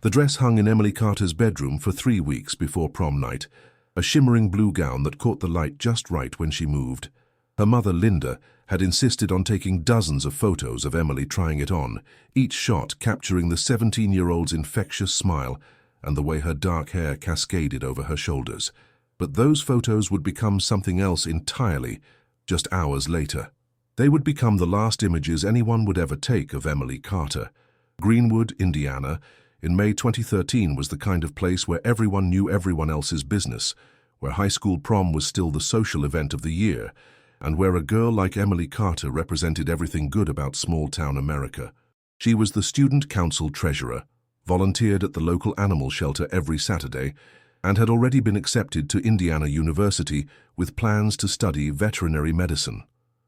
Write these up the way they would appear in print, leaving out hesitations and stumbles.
The dress hung in Emily Carter's bedroom for 3 weeks before prom night, a shimmering blue gown that caught the light just right when she moved. Her mother, Linda, had insisted on taking dozens of photos of Emily trying it on, each shot capturing the 17-year-old's infectious smile and the way her dark hair cascaded over her shoulders. But those photos would become something else entirely just hours later. They would become the last images anyone would ever take of Emily Carter. Greenwood, Indiana, in May 2013 was the kind of place where everyone knew everyone else's business, where high school prom was still the social event of the year, and where a girl like Emily Carter represented everything good about small-town America. She was the student council treasurer, volunteered at the local animal shelter every Saturday, and had already been accepted to Indiana University with plans to study veterinary medicine.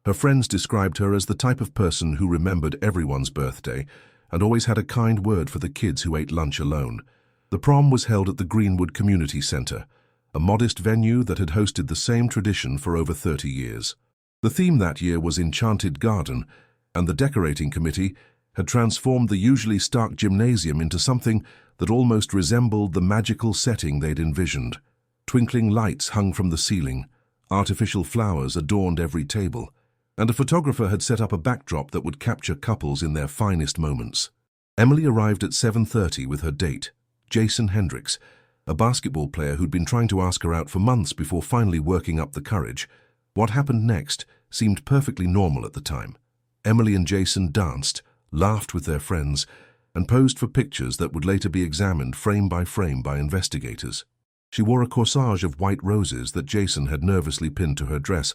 Her friends described her as the type of person who remembered everyone's birthday and always had a kind word for the kids who ate lunch alone. The prom was held at the Greenwood Community Center, a modest venue that had hosted the same tradition for over 30 years. The theme that year was Enchanted Garden, and the decorating committee had transformed the usually stark gymnasium into something that almost resembled the magical setting they'd envisioned. Twinkling lights hung from the ceiling, artificial flowers adorned every table, and a photographer had set up a backdrop that would capture couples in their finest moments. Emily arrived at 7:30 with her date, Jason Hendricks, a basketball player who'd been trying to ask her out for months before finally working up the courage. What happened next seemed perfectly normal at the time. Emily and Jason danced, laughed with their friends, and posed for pictures that would later be examined frame by investigators. She wore a corsage of white roses that Jason had nervously pinned to her dress,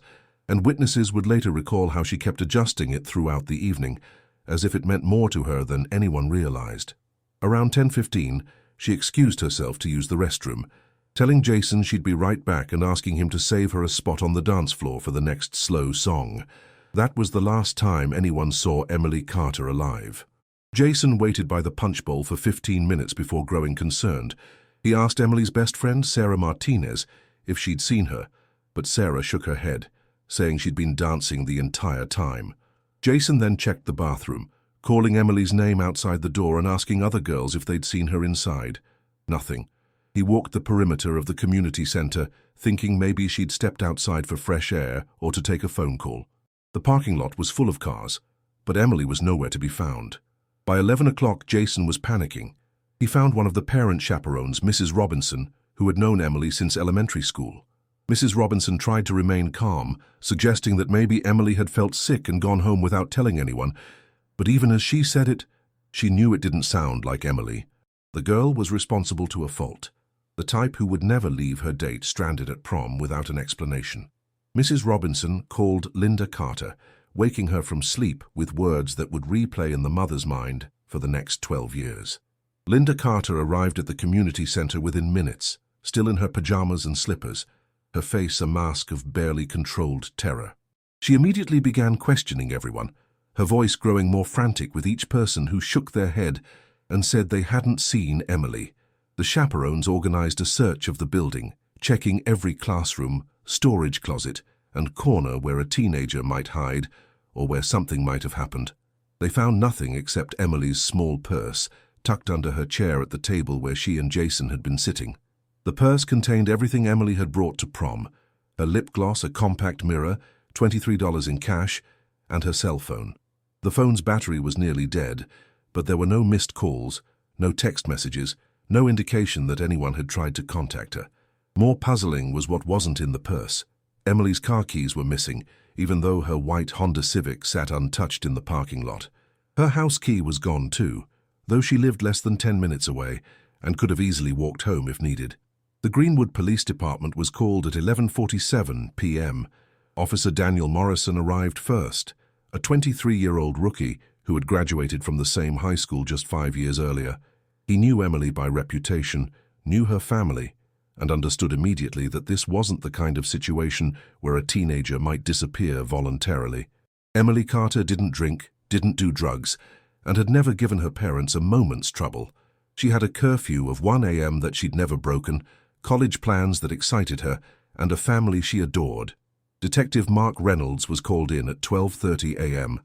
and witnesses would later recall how she kept adjusting it throughout the evening, as if it meant more to her than anyone realized. Around 10:15, she excused herself to use the restroom, telling Jason she'd be right back and asking him to save her a spot on the dance floor for the next slow song. That was the last time anyone saw Emily Carter alive. Jason waited by the punch bowl for 15 minutes before growing concerned. He asked Emily's best friend, Sarah Martinez, if she'd seen her, but Sarah shook her head, saying she'd been dancing the entire time. Jason then checked the bathroom, calling Emily's name outside the door and asking other girls if they'd seen her inside. Nothing. He walked the perimeter of the community center, thinking maybe she'd stepped outside for fresh air or to take a phone call. The parking lot was full of cars, but Emily was nowhere to be found. By 11 o'clock, Jason was panicking. He found one of the parent chaperones, Mrs. Robinson, who had known Emily since elementary school. Mrs. Robinson tried to remain calm, suggesting that maybe Emily had felt sick and gone home without telling anyone, but even as she said it, she knew it didn't sound like Emily. The girl was responsible to a fault, the type who would never leave her date stranded at prom without an explanation. Mrs. Robinson called Linda Carter, waking her from sleep with words that would replay in the mother's mind for the next 12 years. Linda Carter arrived at the community center within minutes, still in her pajamas and slippers, her face a mask of barely controlled terror. She immediately began questioning everyone, her voice growing more frantic with each person who shook their head and said they hadn't seen Emily. The chaperones organized a search of the building, checking every classroom, storage closet, and corner where a teenager might hide or where something might have happened. They found nothing except Emily's small purse, tucked under her chair at the table where she and Jason had been sitting. The purse contained everything Emily had brought to prom: her lip gloss, a compact mirror, $23 in cash, and her cell phone. The phone's battery was nearly dead, but there were no missed calls, no text messages, no indication that anyone had tried to contact her. More puzzling was what wasn't in the purse. Emily's car keys were missing, even though her white Honda Civic sat untouched in the parking lot. Her house key was gone too, though she lived less than 10 minutes away and could have easily walked home if needed. The Greenwood Police Department was called at 11:47 p.m. Officer Daniel Morrison arrived first, a 23-year-old rookie who had graduated from the same high school just 5 years earlier. He knew Emily by reputation, knew her family, and understood immediately that this wasn't the kind of situation where a teenager might disappear voluntarily. Emily Carter didn't drink, didn't do drugs, and had never given her parents a moment's trouble. She had a curfew of 1 a.m. that she'd never broken, college plans that excited her, and a family she adored. Detective Mark Reynolds was called in at 12:30 a.m.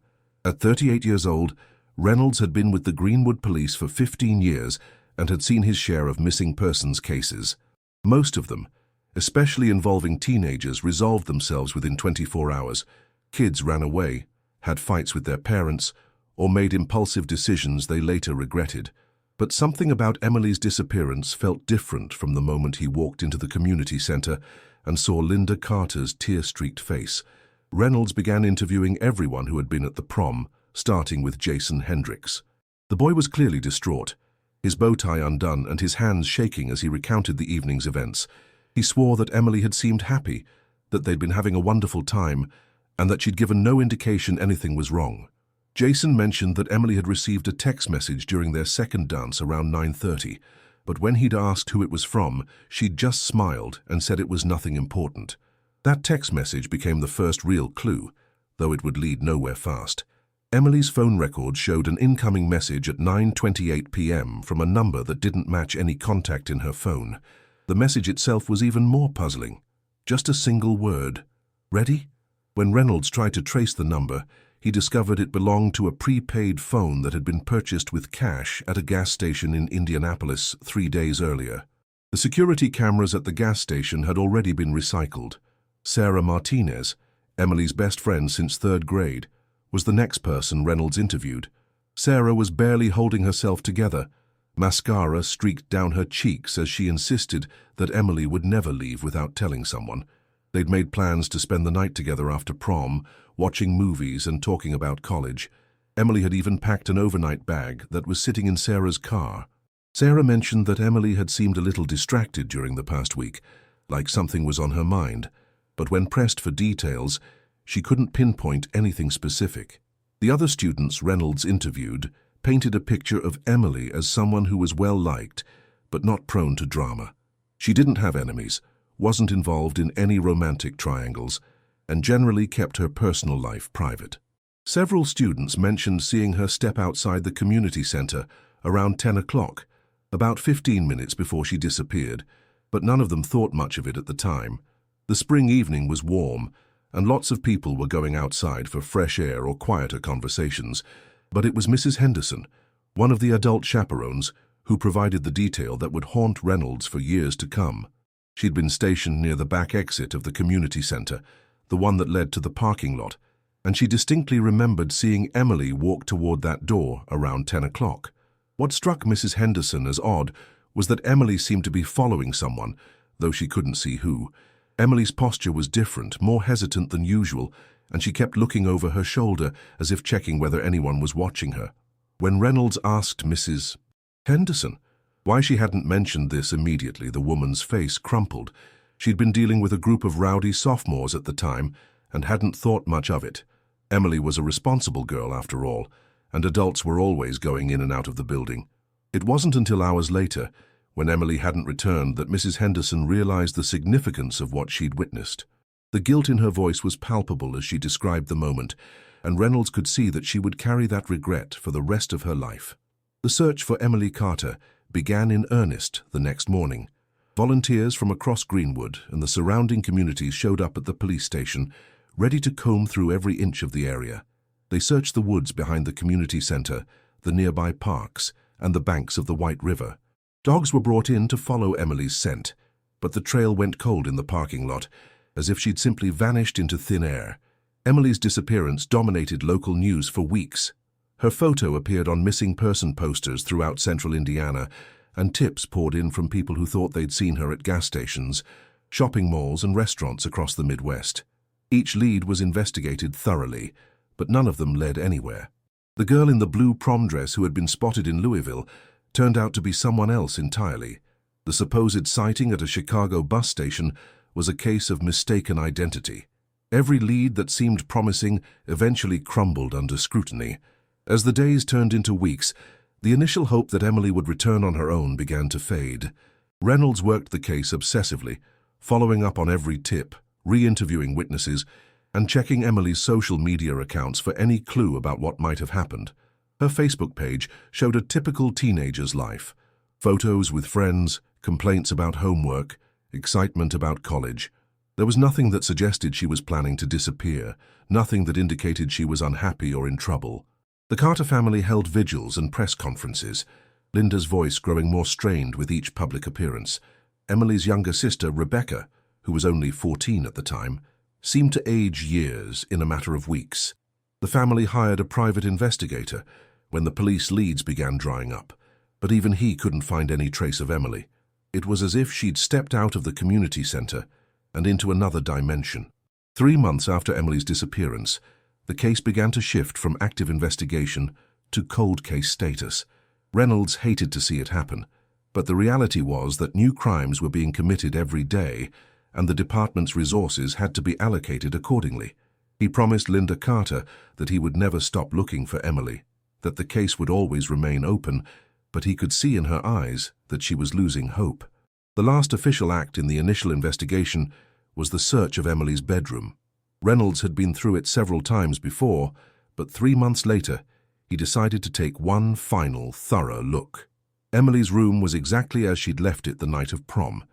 At 38 years old, Reynolds had been with the Greenwood Police for 15 years and had seen his share of missing persons cases. Most of them, especially involving teenagers, resolved themselves within 24 hours. Kids ran away, had fights with their parents, or made impulsive decisions they later regretted. But something about Emily's disappearance felt different from the moment he walked into the community center and saw Linda Carter's tear-streaked face. Reynolds began interviewing everyone who had been at the prom, starting with Jason Hendricks. The boy was clearly distraught, his bow tie undone and his hands shaking as he recounted the evening's events. He swore that Emily had seemed happy, that they'd been having a wonderful time, and that she'd given no indication anything was wrong. Jason mentioned that Emily had received a text message during their second dance around 9:30, but when he'd asked who it was from, she'd just smiled and said it was nothing important. That text message became the first real clue, though it would lead nowhere fast. Emily's phone record showed an incoming message at 9:28 p.m. from a number that didn't match any contact in her phone. The message itself was even more puzzling. Just a single word. Ready? When Reynolds tried to trace the number, he discovered it belonged to a prepaid phone that had been purchased with cash at a gas station in Indianapolis 3 days earlier. The security cameras at the gas station had already been recycled. Sarah Martinez, Emily's best friend since 3rd grade, was the next person Reynolds interviewed. Sarah was barely holding herself together. Mascara streaked down her cheeks as she insisted that Emily would never leave without telling someone. They'd made plans to spend the night together after prom, watching movies and talking about college. Emily had even packed an overnight bag that was sitting in Sarah's car. Sarah mentioned that Emily had seemed a little distracted during the past week, like something was on her mind, but when pressed for details, she couldn't pinpoint anything specific. The other students Reynolds interviewed painted a picture of Emily as someone who was well-liked, but not prone to drama. She didn't have enemies, wasn't involved in any romantic triangles, and generally kept her personal life private. Several students mentioned seeing her step outside the community center around 10 o'clock, about 15 minutes before she disappeared, but none of them thought much of it at the time. The spring evening was warm, and lots of people were going outside for fresh air or quieter conversations, but it was Mrs. Henderson, one of the adult chaperones, who provided the detail that would haunt Reynolds for years to come. She'd been stationed near the back exit of the community center, the one that led to the parking lot, and she distinctly remembered seeing Emily walk toward that door around 10 o'clock. What struck Mrs. Henderson as odd was that Emily seemed to be following someone, though she couldn't see who. Emily's posture was different, more hesitant than usual, and she kept looking over her shoulder as if checking whether anyone was watching her. When Reynolds asked Mrs. Henderson why she hadn't mentioned this immediately, the woman's face crumpled. She'd been dealing with a group of rowdy sophomores at the time and hadn't thought much of it. Emily was a responsible girl after all, and adults were always going in and out of the building. It wasn't until hours later, when Emily hadn't returned, that Mrs. Henderson realized the significance of what she'd witnessed. The guilt in her voice was palpable as she described the moment, and Reynolds could see that she would carry that regret for the rest of her life. The search for Emily Carter began in earnest the next morning. Volunteers from across Greenwood and the surrounding communities showed up at the police station, ready to comb through every inch of the area. They searched the woods behind the community center, the nearby parks, and the banks of the White River. Dogs were brought in to follow Emily's scent, but the trail went cold in the parking lot, as if she'd simply vanished into thin air. Emily's disappearance dominated local news for weeks. Her photo appeared on missing person posters throughout central Indiana, and tips poured in from people who thought they'd seen her at gas stations, shopping malls, and restaurants across the Midwest. Each lead was investigated thoroughly, but none of them led anywhere. The girl in the blue prom dress who had been spotted in Louisville turned out to be someone else entirely. The supposed sighting at a Chicago bus station was a case of mistaken identity. Every lead that seemed promising eventually crumbled under scrutiny. As the days turned into weeks, the initial hope that Emily would return on her own began to fade. Reynolds worked the case obsessively, following up on every tip, re-interviewing witnesses, and checking Emily's social media accounts for any clue about what might have happened. Her Facebook page showed a typical teenager's life: photos with friends, complaints about homework, excitement about college. There was nothing that suggested she was planning to disappear, nothing that indicated she was unhappy or in trouble. The Carter family held vigils and press conferences, Linda's voice growing more strained with each public appearance. Emily's younger sister, Rebecca, who was only 14 at the time, seemed to age years in a matter of weeks. The family hired a private investigator when the police leads began drying up, but even he couldn't find any trace of Emily. It was as if she'd stepped out of the community center and into another dimension. 3 months after Emily's disappearance, the case began to shift from active investigation to cold case status. Reynolds hated to see it happen, but the reality was that new crimes were being committed every day, and the department's resources had to be allocated accordingly. He promised Linda Carter that he would never stop looking for Emily, that the case would always remain open, but he could see in her eyes that she was losing hope. The last official act in the initial investigation was the search of Emily's bedroom. Reynolds had been through it several times before, but 3 months later, he decided to take one final, thorough look. Emily's room was exactly as she'd left it the night of prom,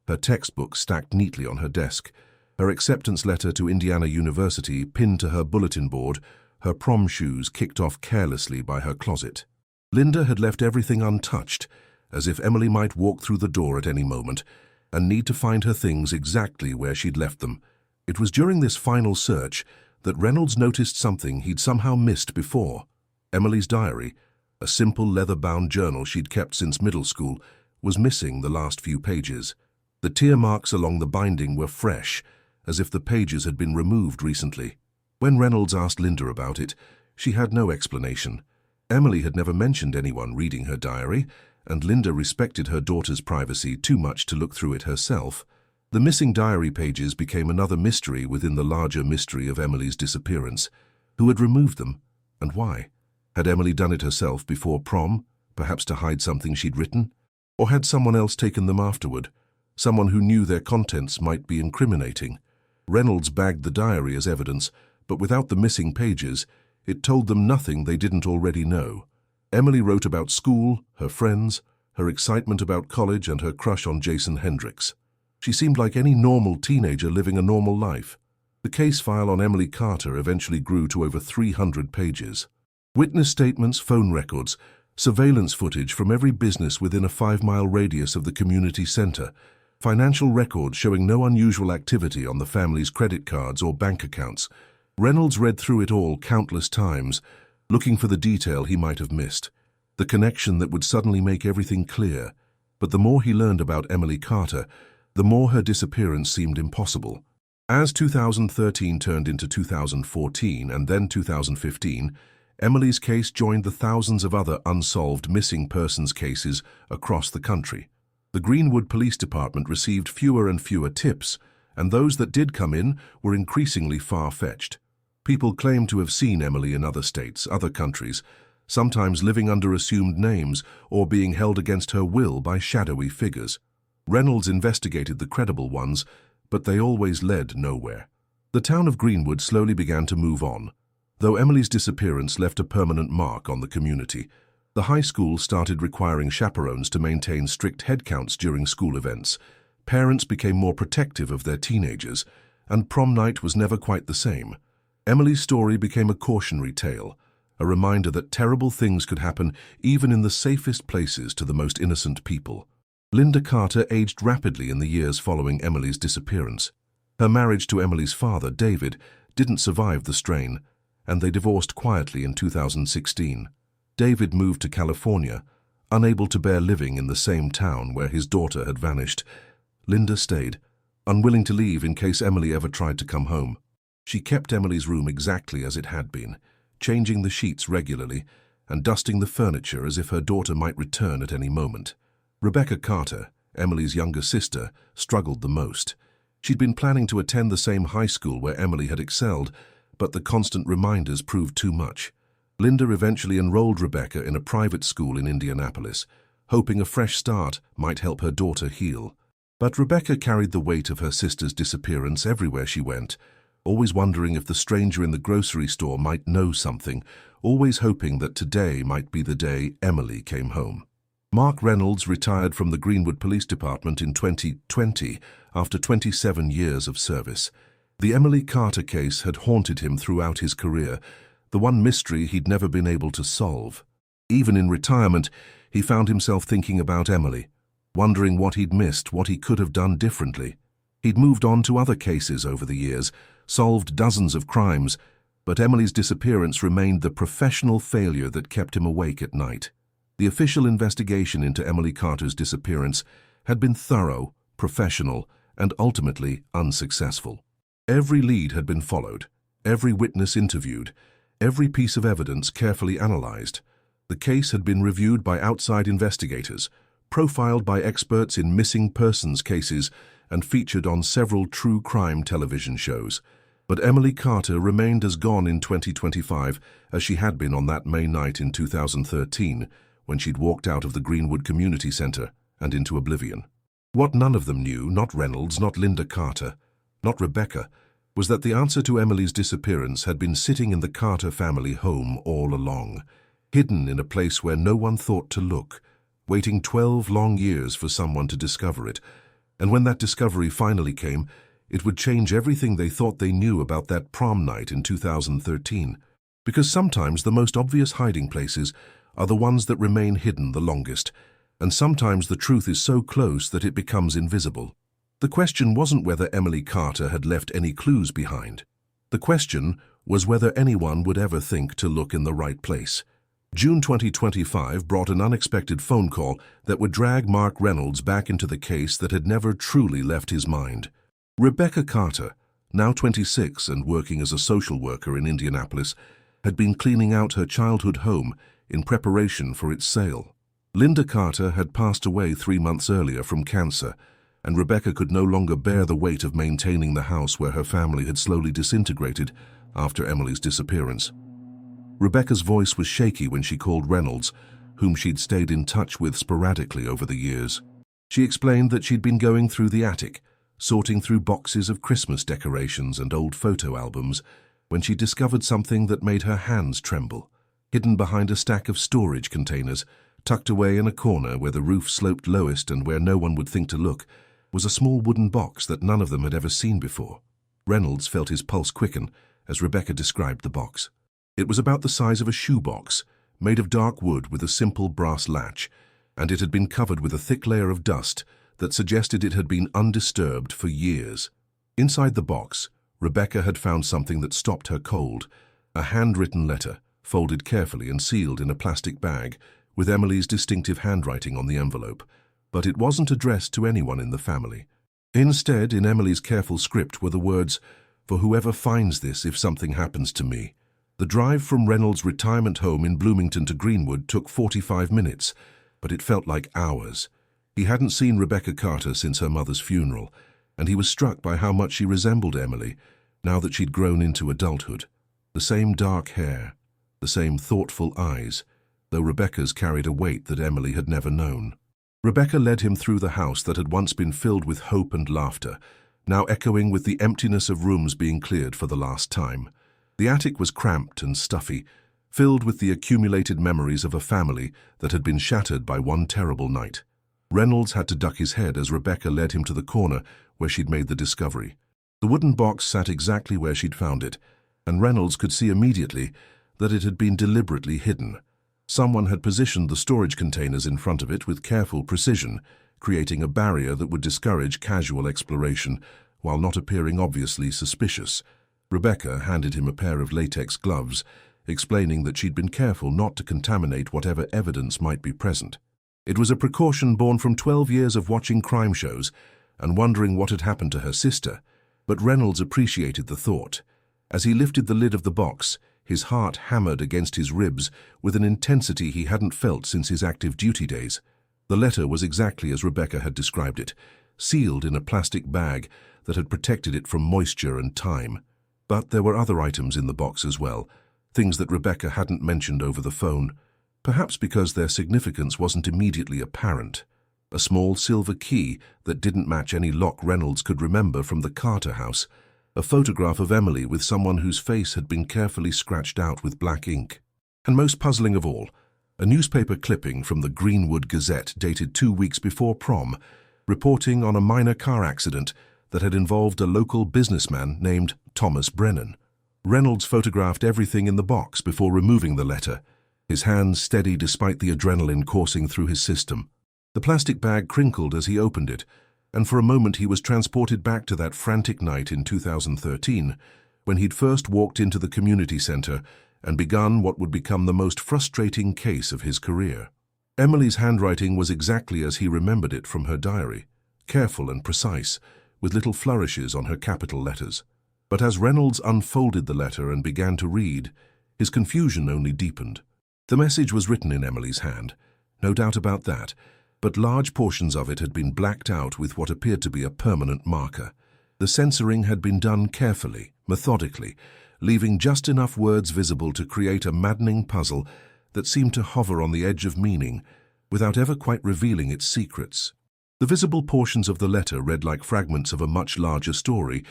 her textbooks stacked neatly on her desk, her acceptance letter to Indiana University pinned to her bulletin board, her prom shoes kicked off carelessly by her closet. Linda had left everything untouched, as if Emily might walk through the door at any moment and need to find her things exactly where she'd left them. It was during this final search that Reynolds noticed something he'd somehow missed before. Emily's diary, a simple leather-bound journal she'd kept since middle school, was missing the last few pages. The tear marks along the binding were fresh, as if the pages had been removed recently. When Reynolds asked Linda about it, she had no explanation. Emily had never mentioned anyone reading her diary, and Linda respected her daughter's privacy too much to look through it herself. The missing diary pages became another mystery within the larger mystery of Emily's disappearance. Who had removed them, and why? Had Emily done it herself before prom, perhaps to hide something she'd written? Or had someone else taken them afterward, someone who knew their contents might be incriminating? Reynolds bagged the diary as evidence, but without the missing pages, it told them nothing they didn't already know. Emily wrote about school, her friends, her excitement about college, and her crush on Jason Hendricks. She seemed like any normal teenager living a normal life. The case file on Emily Carter eventually grew to over 300 pages. Witness statements, phone records, surveillance footage from every business within a 5-mile radius of the community center, financial records showing no unusual activity on the family's credit cards or bank accounts. Reynolds read through it all countless times, looking for the detail he might have missed, the connection that would suddenly make everything clear. But the more he learned about Emily Carter, the more her disappearance seemed impossible. As 2013 turned into 2014 and then 2015, Emily's case joined the thousands of other unsolved missing persons cases across the country. The Greenwood Police Department received fewer and fewer tips, and those that did come in were increasingly far-fetched. People claimed to have seen Emily in other states, other countries, sometimes living under assumed names or being held against her will by shadowy figures. Reynolds investigated the credible ones, but they always led nowhere. The town of Greenwood slowly began to move on. Though Emily's disappearance left a permanent mark on the community, the high school started requiring chaperones to maintain strict head counts during school events. Parents became more protective of their teenagers, and prom night was never quite the same. Emily's story became a cautionary tale, a reminder that terrible things could happen even in the safest places to the most innocent people. Linda Carter aged rapidly in the years following Emily's disappearance. Her marriage to Emily's father, David, didn't survive the strain, and they divorced quietly in 2016. David moved to California, unable to bear living in the same town where his daughter had vanished. Linda stayed, unwilling to leave in case Emily ever tried to come home. She kept Emily's room exactly as it had been, changing the sheets regularly and dusting the furniture as if her daughter might return at any moment. Rebecca Carter, Emily's younger sister, struggled the most. She'd been planning to attend the same high school where Emily had excelled, but the constant reminders proved too much. Linda eventually enrolled Rebecca in a private school in Indianapolis, hoping a fresh start might help her daughter heal. But Rebecca carried the weight of her sister's disappearance everywhere she went, always wondering if the stranger in the grocery store might know something, always hoping that today might be the day Emily came home. Mark Reynolds retired from the Greenwood Police Department in 2020 after 27 years of service. The Emily Carter case had haunted him throughout his career, the one mystery he'd never been able to solve. Even in retirement, He found himself thinking about Emily, wondering what he'd missed, what he could have done differently. He'd moved on to other cases over the years, solved dozens of crimes, but Emily's disappearance remained the professional failure that kept him awake at night. The official investigation into Emily Carter's disappearance had been thorough, professional, and ultimately unsuccessful. Every lead had been followed, every witness interviewed, every piece of evidence carefully analyzed. The case had been reviewed by outside investigators, profiled by experts in missing persons cases, and featured on several true crime television shows. But Emily Carter remained as gone in 2025 as she had been on that May night in 2013, when she'd walked out of the Greenwood Community Center and into oblivion. What none of them knew, not Reynolds, not Linda Carter, not Rebecca, was that the answer to Emily's disappearance had been sitting in the Carter family home all along, hidden in a place where no one thought to look, waiting 12 long years for someone to discover it. And when that discovery finally came, it would change everything they thought they knew about that prom night in 2013. Because sometimes the most obvious hiding places are the ones that remain hidden the longest, and sometimes the truth is so close that it becomes invisible. The question wasn't whether Emily Carter had left any clues behind. The question was whether anyone would ever think to look in the right place. June 2025 brought an unexpected phone call that would drag Mark Reynolds back into the case that had never truly left his mind. Rebecca Carter, now 26 and working as a social worker in Indianapolis, had been cleaning out her childhood home in preparation for its sale. Linda Carter had passed away 3 months earlier from cancer, and Rebecca could no longer bear the weight of maintaining the house where her family had slowly disintegrated after Emily's disappearance. Rebecca's voice was shaky when she called Reynolds, whom she'd stayed in touch with sporadically over the years. She explained that she'd been going through the attic, sorting through boxes of Christmas decorations and old photo albums, when she discovered something that made her hands tremble. Hidden behind a stack of storage containers, tucked away in a corner where the roof sloped lowest and where no one would think to look, was a small wooden box that none of them had ever seen before. Reynolds felt his pulse quicken as Rebecca described the box. It was about the size of a shoebox, made of dark wood with a simple brass latch, and it had been covered with a thick layer of dust that suggested it had been undisturbed for years. Inside the box, Rebecca had found something that stopped her cold, a handwritten letter, folded carefully and sealed in a plastic bag, with Emily's distinctive handwriting on the envelope. But it wasn't addressed to anyone in the family. Instead, in Emily's careful script were the words, "For whoever finds this if something happens to me." The drive from Reynolds' retirement home in Bloomington to Greenwood took 45 minutes, but it felt like hours. He hadn't seen Rebecca Carter since her mother's funeral, and he was struck by how much she resembled Emily, now that she'd grown into adulthood. The same dark hair, the same thoughtful eyes, though Rebecca's carried a weight that Emily had never known. Rebecca led him through the house that had once been filled with hope and laughter, now echoing with the emptiness of rooms being cleared for the last time. The attic was cramped and stuffy, filled with the accumulated memories of a family that had been shattered by one terrible night. Reynolds had to duck his head as Rebecca led him to the corner where she'd made the discovery. The wooden box sat exactly where she'd found it, and Reynolds could see immediately that it had been deliberately hidden. Someone had positioned the storage containers in front of it with careful precision, creating a barrier that would discourage casual exploration while not appearing obviously suspicious. Rebecca handed him a pair of latex gloves, explaining that she'd been careful not to contaminate whatever evidence might be present. It was a precaution born from 12 years of watching crime shows and wondering what had happened to her sister, but Reynolds appreciated the thought. As he lifted the lid of the box, his heart hammered against his ribs with an intensity he hadn't felt since his active duty days. The letter was exactly as Rebecca had described it, sealed in a plastic bag that had protected it from moisture and time. But there were other items in the box as well, things that Rebecca hadn't mentioned over the phone, perhaps because their significance wasn't immediately apparent. A small silver key that didn't match any lock Reynolds could remember from the Carter house, a photograph of Emily with someone whose face had been carefully scratched out with black ink. And most puzzling of all, a newspaper clipping from the Greenwood Gazette dated 2 weeks before prom, reporting on a minor car accident that had involved a local businessman named Thomas Brennan. Reynolds photographed everything in the box before removing the letter, his hands steady despite the adrenaline coursing through his system. The plastic bag crinkled as he opened it, and for a moment he was transported back to that frantic night in 2013, when he'd first walked into the community center and begun what would become the most frustrating case of his career. Emily's handwriting was exactly as he remembered it from her diary, careful and precise, with little flourishes on her capital letters. But as Reynolds unfolded the letter and began to read, his confusion only deepened. The message was written in Emily's hand, no doubt about that, but large portions of it had been blacked out with what appeared to be a permanent marker. The censoring had been done carefully, methodically, leaving just enough words visible to create a maddening puzzle that seemed to hover on the edge of meaning without ever quite revealing its secrets. The visible portions of the letter read like fragments of a much larger story.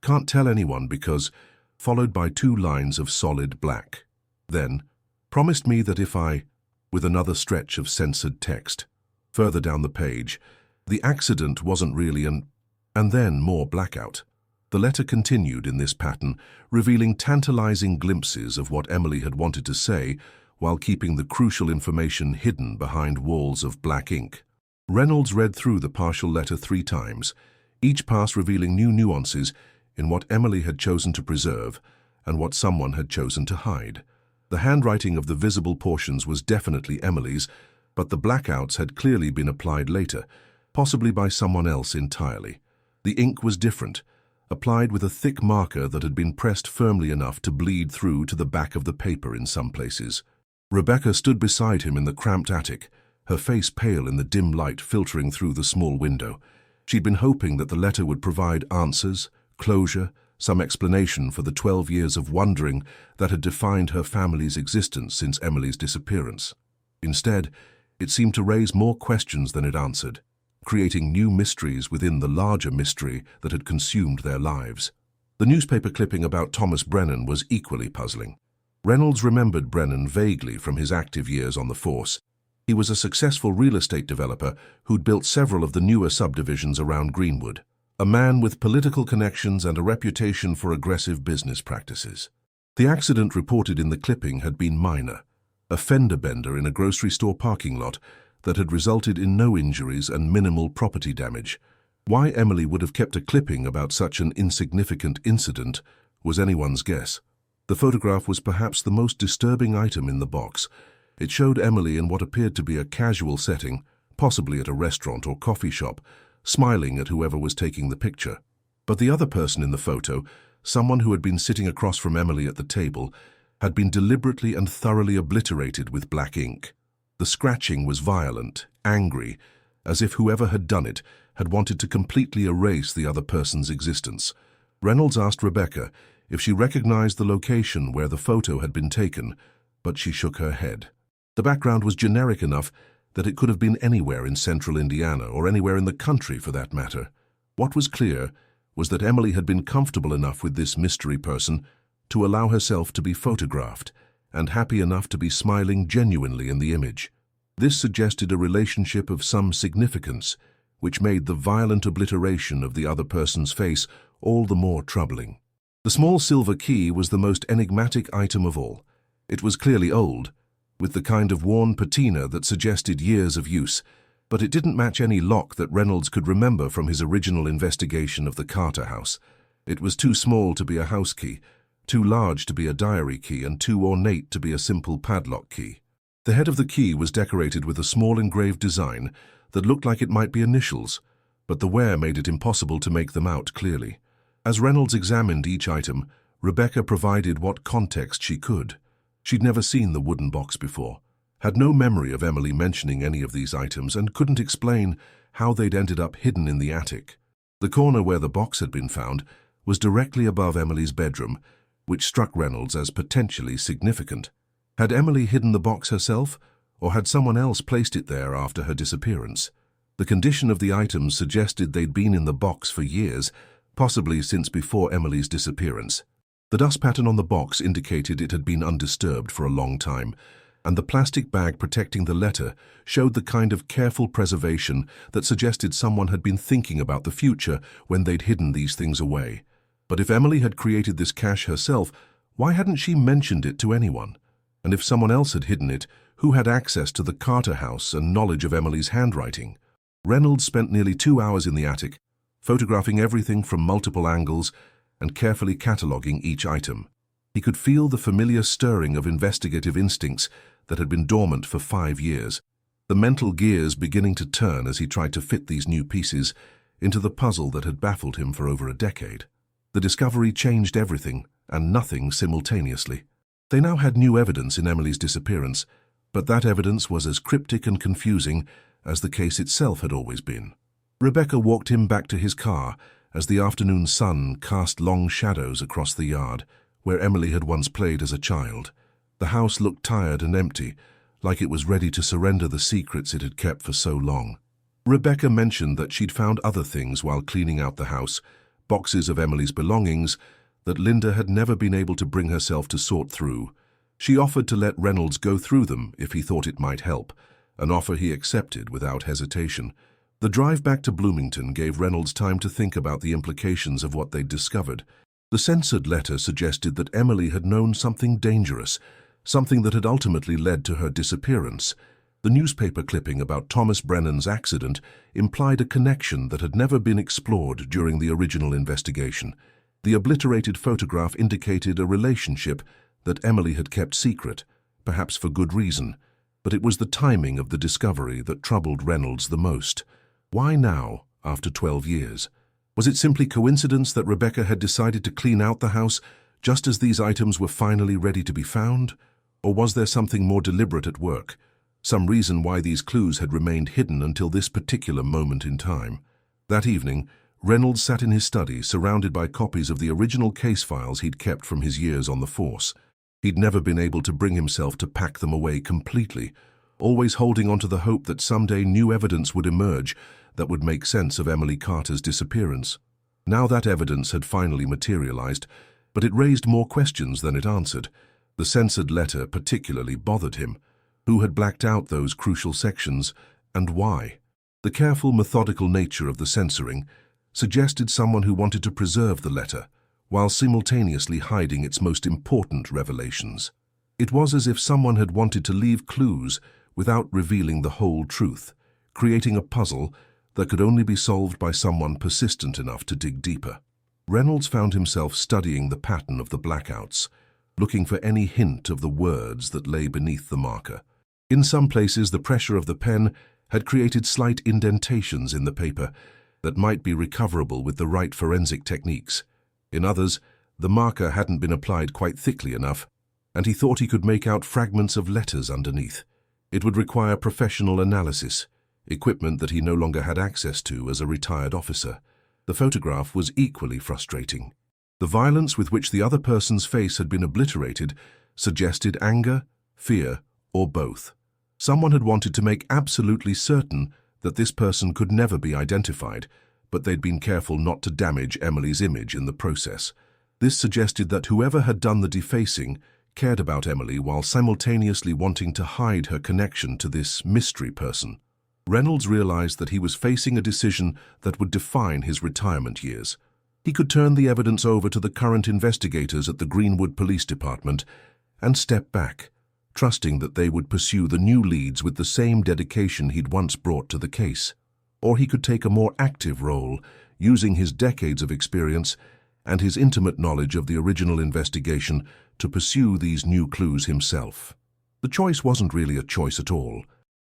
"Can't tell anyone because," followed by 2 lines of solid black. Then, "Promised me that if I," with another stretch of censored text. Further down the page, "The accident wasn't really and then more blackout." The letter continued in this pattern, revealing tantalizing glimpses of what Emily had wanted to say while keeping the crucial information hidden behind walls of black ink. Reynolds read through the partial letter 3 times, each pass revealing new nuances in what Emily had chosen to preserve and what someone had chosen to hide. The handwriting of the visible portions was definitely Emily's, but the blackouts had clearly been applied later, possibly by someone else entirely. The ink was different, applied with a thick marker that had been pressed firmly enough to bleed through to the back of the paper in some places. Rebecca stood beside him in the cramped attic, her face pale in the dim light filtering through the small window. She'd been hoping that the letter would provide answers, closure, some explanation for the 12 years of wondering that had defined her family's existence since Emily's disappearance. Instead, it seemed to raise more questions than it answered, creating new mysteries within the larger mystery that had consumed their lives. The newspaper clipping about Thomas Brennan was equally puzzling. Reynolds remembered Brennan vaguely from his active years on the force. He was a successful real estate developer who'd built several of the newer subdivisions around Greenwood, a man with political connections and a reputation for aggressive business practices. The accident reported in the clipping had been minor, a fender bender in a grocery store parking lot that had resulted in no injuries and minimal property damage. Why Emily would have kept a clipping about such an insignificant incident was anyone's guess. The photograph was perhaps the most disturbing item in the box. It showed Emily in what appeared to be a casual setting, possibly at a restaurant or coffee shop, smiling at whoever was taking the picture. But the other person in the photo, someone who had been sitting across from Emily at the table, had been deliberately and thoroughly obliterated with black ink. The scratching was violent, angry, as if whoever had done it had wanted to completely erase the other person's existence. Reynolds asked Rebecca if she recognized the location where the photo had been taken, but she shook her head. The background was generic enough that it could have been anywhere in central Indiana or anywhere in the country for that matter. What was clear was that Emily had been comfortable enough with this mystery person to allow herself to be photographed and happy enough to be smiling genuinely in the image. This suggested a relationship of some significance, which made the violent obliteration of the other person's face all the more troubling. The small silver key was the most enigmatic item of all. It was clearly old, with the kind of worn patina that suggested years of use, but it didn't match any lock that Reynolds could remember from his original investigation of the Carter house. It was too small to be a house key, too large to be a diary key, and too ornate to be a simple padlock key. The head of the key was decorated with a small engraved design that looked like it might be initials, but the wear made it impossible to make them out clearly. As Reynolds examined each item, Rebecca provided what context she could. She'd never seen the wooden box before, had no memory of Emily mentioning any of these items, and couldn't explain how they'd ended up hidden in the attic. The corner where the box had been found was directly above Emily's bedroom, which struck Reynolds as potentially significant. Had Emily hidden the box herself, or had someone else placed it there after her disappearance? The condition of the items suggested they'd been in the box for years, possibly since before Emily's disappearance. The dust pattern on the box indicated it had been undisturbed for a long time, and the plastic bag protecting the letter showed the kind of careful preservation that suggested someone had been thinking about the future when they'd hidden these things away. But if Emily had created this cache herself, why hadn't she mentioned it to anyone? And if someone else had hidden it, who had access to the Carter house and knowledge of Emily's handwriting? Reynolds spent nearly 2 hours in the attic, photographing everything from multiple angles and carefully cataloguing each item. He could feel the familiar stirring of investigative instincts that had been dormant for 5 years, the mental gears beginning to turn as he tried to fit these new pieces into the puzzle that had baffled him for over a decade. The discovery changed everything and nothing simultaneously. They now had new evidence in Emily's disappearance, but that evidence was as cryptic and confusing as the case itself had always been. Rebecca walked him back to his car as the afternoon sun cast long shadows across the yard where Emily had once played as a child. The house looked tired and empty, like it was ready to surrender the secrets it had kept for so long. Rebecca mentioned that she'd found other things while cleaning out the house, boxes of Emily's belongings that Linda had never been able to bring herself to sort through. She offered to let Reynolds go through them if he thought it might help, an offer he accepted without hesitation. The drive back to Bloomington gave Reynolds time to think about the implications of what they'd discovered. The censored letter suggested that Emily had known something dangerous, something that had ultimately led to her disappearance. The newspaper clipping about Thomas Brennan's accident implied a connection that had never been explored during the original investigation. The obliterated photograph indicated a relationship that Emily had kept secret, perhaps for good reason, but it was the timing of the discovery that troubled Reynolds the most. Why now, after 12 years? Was it simply coincidence that Rebecca had decided to clean out the house just as these items were finally ready to be found? Or was there something more deliberate at work, some reason why these clues had remained hidden until this particular moment in time? That evening, Reynolds sat in his study, surrounded by copies of the original case files he'd kept from his years on the force. He'd never been able to bring himself to pack them away completely, always holding on to the hope that someday new evidence would emerge that would make sense of Emily Carter's disappearance. Now that evidence had finally materialized, but it raised more questions than it answered. The censored letter particularly bothered him. Who had blacked out those crucial sections, and why? The careful, methodical nature of the censoring suggested someone who wanted to preserve the letter, while simultaneously hiding its most important revelations. It was as if someone had wanted to leave clues without revealing the whole truth, creating a puzzle that could only be solved by someone persistent enough to dig deeper. Reynolds found himself studying the pattern of the blackouts, looking for any hint of the words that lay beneath the marker. In some places, the pressure of the pen had created slight indentations in the paper that might be recoverable with the right forensic techniques. In others, the marker hadn't been applied quite thickly enough, and he thought he could make out fragments of letters underneath. It would require professional analysis, equipment that he no longer had access to as a retired officer. The photograph was equally frustrating. The violence with which the other person's face had been obliterated suggested anger, fear, or both. Someone had wanted to make absolutely certain that this person could never be identified, but they'd been careful not to damage Emily's image in the process. This suggested that whoever had done the defacing cared about Emily while simultaneously wanting to hide her connection to this mystery person. Reynolds realized that he was facing a decision that would define his retirement years. He could turn the evidence over to the current investigators at the Greenwood Police Department and step back, trusting that they would pursue the new leads with the same dedication he'd once brought to the case. Or he could take a more active role, using his decades of experience and his intimate knowledge of the original investigation to pursue these new clues himself. The choice wasn't really a choice at all.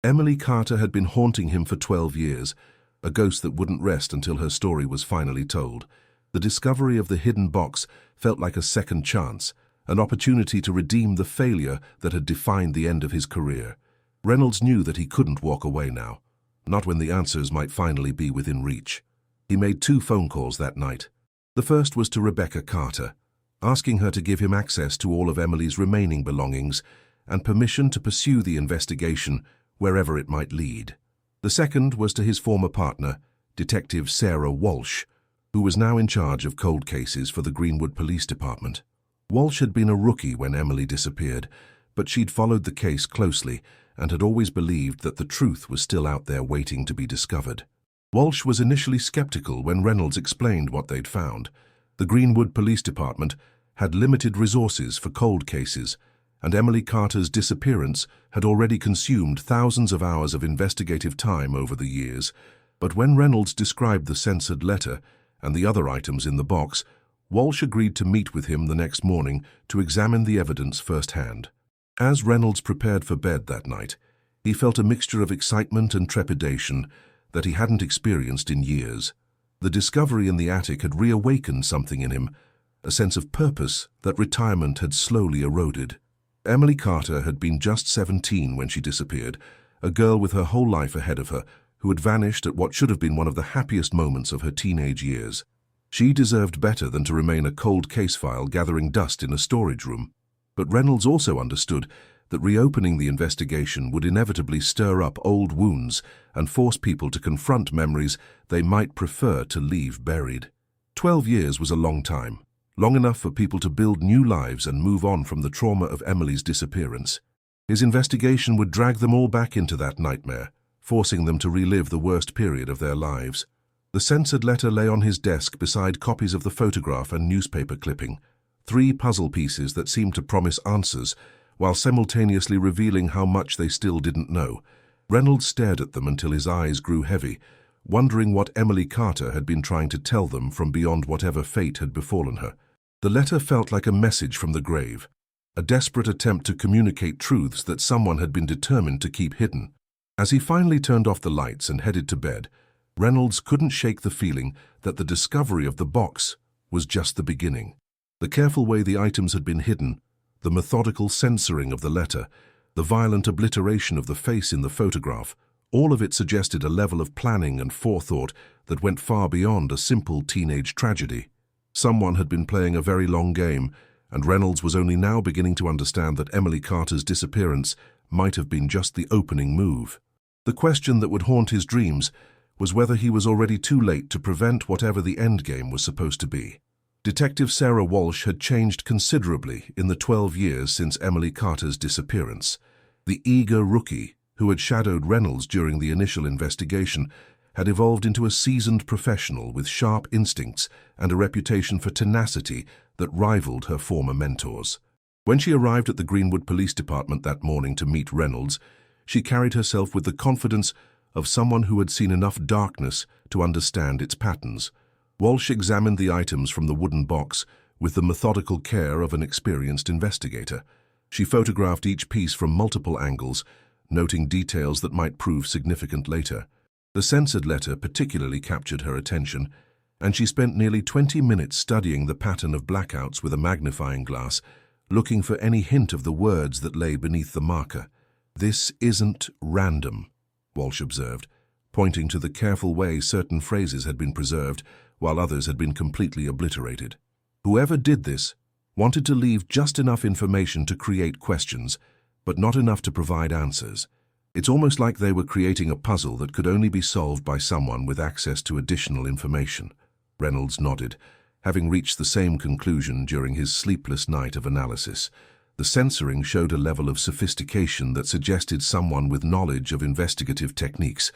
Emily Carter had been haunting him for 12 years, a ghost that wouldn't rest until her story was finally told. The discovery of the hidden box felt like a second chance, an opportunity to redeem the failure that had defined the end of his career. Reynolds knew that he couldn't walk away now, not when the answers might finally be within reach. He made 2 phone calls that night. The first was to Rebecca Carter, asking her to give him access to all of Emily's remaining belongings and permission to pursue the investigation wherever it might lead. The second was to his former partner, Detective Sarah Walsh, who was now in charge of cold cases for the Greenwood Police Department. Walsh had been a rookie when Emily disappeared, but she'd followed the case closely and had always believed that the truth was still out there waiting to be discovered. Walsh was initially skeptical when Reynolds explained what they'd found. The Greenwood Police Department had limited resources for cold cases, and Emily Carter's disappearance had already consumed thousands of hours of investigative time over the years. But when Reynolds described the censored letter and the other items in the box, Walsh agreed to meet with him the next morning to examine the evidence firsthand. As Reynolds prepared for bed that night, he felt a mixture of excitement and trepidation that he hadn't experienced in years. The discovery in the attic had reawakened something in him, a sense of purpose that retirement had slowly eroded. Emily Carter had been just 17 when she disappeared, a girl with her whole life ahead of her, who had vanished at what should have been one of the happiest moments of her teenage years. She deserved better than to remain a cold case file gathering dust in a storage room. But Reynolds also understood that reopening the investigation would inevitably stir up old wounds and force people to confront memories they might prefer to leave buried. 12 years was a long time, long enough for people to build new lives and move on from the trauma of Emily's disappearance. His investigation would drag them all back into that nightmare, forcing them to relive the worst period of their lives. The censored letter lay on his desk beside copies of the photograph and newspaper clipping, 3 puzzle pieces that seemed to promise answers, while simultaneously revealing how much they still didn't know. Reynolds stared at them until his eyes grew heavy, wondering what Emily Carter had been trying to tell them from beyond whatever fate had befallen her. The letter felt like a message from the grave, a desperate attempt to communicate truths that someone had been determined to keep hidden. As he finally turned off the lights and headed to bed, Reynolds couldn't shake the feeling that the discovery of the box was just the beginning. The careful way the items had been hidden, the methodical censoring of the letter, the violent obliteration of the face in the photograph, all of it suggested a level of planning and forethought that went far beyond a simple teenage tragedy. Someone had been playing a very long game, and Reynolds was only now beginning to understand that Emily Carter's disappearance might have been just the opening move. The question that would haunt his dreams was whether he was already too late to prevent whatever the endgame was supposed to be. Detective Sarah Walsh had changed considerably in the 12 years since Emily Carter's disappearance. The eager rookie, who had shadowed Reynolds during the initial investigation, had evolved into a seasoned professional with sharp instincts and a reputation for tenacity that rivaled her former mentors. When she arrived at the Greenwood Police Department that morning to meet Reynolds, she carried herself with the confidence of someone who had seen enough darkness to understand its patterns. Walsh examined the items from the wooden box with the methodical care of an experienced investigator. She photographed each piece from multiple angles, noting details that might prove significant later. The censored letter particularly captured her attention, and she spent nearly 20 minutes studying the pattern of blackouts with a magnifying glass, looking for any hint of the words that lay beneath the marker. "This isn't random," Walsh observed, pointing to the careful way certain phrases had been preserved while others had been completely obliterated. Whoever did this wanted to leave just enough information to create questions, but not enough to provide answers. It's almost like they were creating a puzzle that could only be solved by someone with access to additional information. Reynolds nodded, having reached the same conclusion during his sleepless night of analysis. The censoring showed a level of sophistication that suggested someone with knowledge of investigative techniques,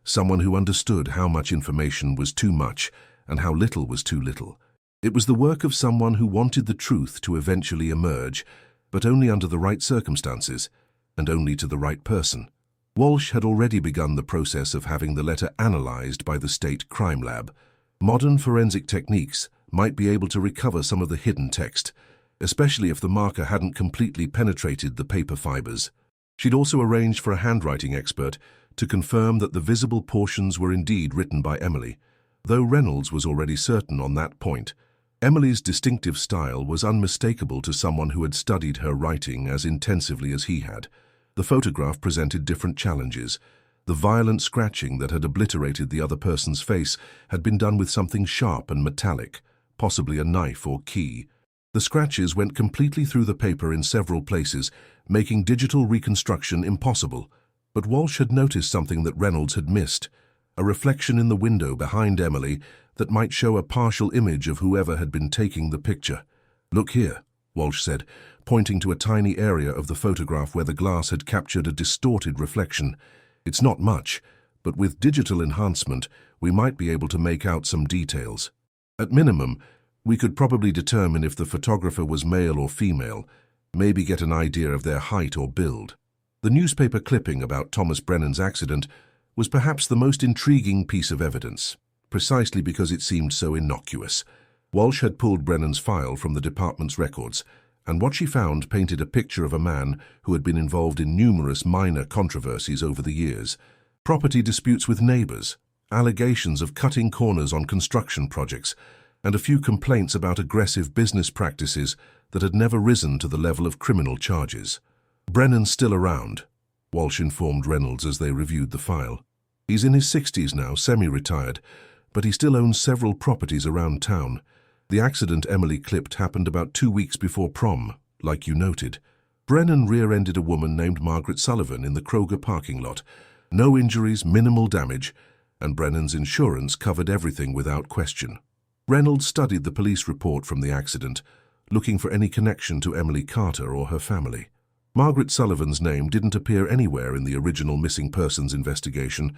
someone who understood how much information was too much and how little was too little. It was the work of someone who wanted the truth to eventually emerge, but only under the right circumstances, and only to the right person. Walsh had already begun the process of having the letter analyzed by the State Crime Lab. Modern forensic techniques might be able to recover some of the hidden text, especially if the marker hadn't completely penetrated the paper fibers. She'd also arranged for a handwriting expert to confirm that the visible portions were indeed written by Emily, though Reynolds was already certain on that point. Emily's distinctive style was unmistakable to someone who had studied her writing as intensively as he had. The photograph presented different challenges. The violent scratching that had obliterated the other person's face had been done with something sharp and metallic, possibly a knife or key. The scratches went completely through the paper in several places, making digital reconstruction impossible. But Walsh had noticed something that Reynolds had missed, a reflection in the window behind Emily that might show a partial image of whoever had been taking the picture. "Look here," Walsh said, pointing to a tiny area of the photograph where the glass had captured a distorted reflection. "It's not much, but with digital enhancement, we might be able to make out some details. At minimum, we could probably determine if the photographer was male or female, maybe get an idea of their height or build. The newspaper clipping about Thomas Brennan's accident was perhaps the most intriguing piece of evidence, precisely because it seemed so innocuous. Walsh had pulled Brennan's file from the department's records, and what she found painted a picture of a man who had been involved in numerous minor controversies over the years. Property disputes with neighbors, allegations of cutting corners on construction projects, and a few complaints about aggressive business practices that had never risen to the level of criminal charges. "Brennan's still around," Walsh informed Reynolds as they reviewed the file. "He's in his 60s now, semi-retired, but he still owns several properties around town. The accident Emily clipped happened about 2 weeks before prom, like you noted. Brennan rear-ended a woman named Margaret Sullivan in the Kroger parking lot. No injuries, minimal damage, and Brennan's insurance covered everything without question." Reynolds studied the police report from the accident, looking for any connection to Emily Carter or her family. Margaret Sullivan's name didn't appear anywhere in the original missing persons investigation,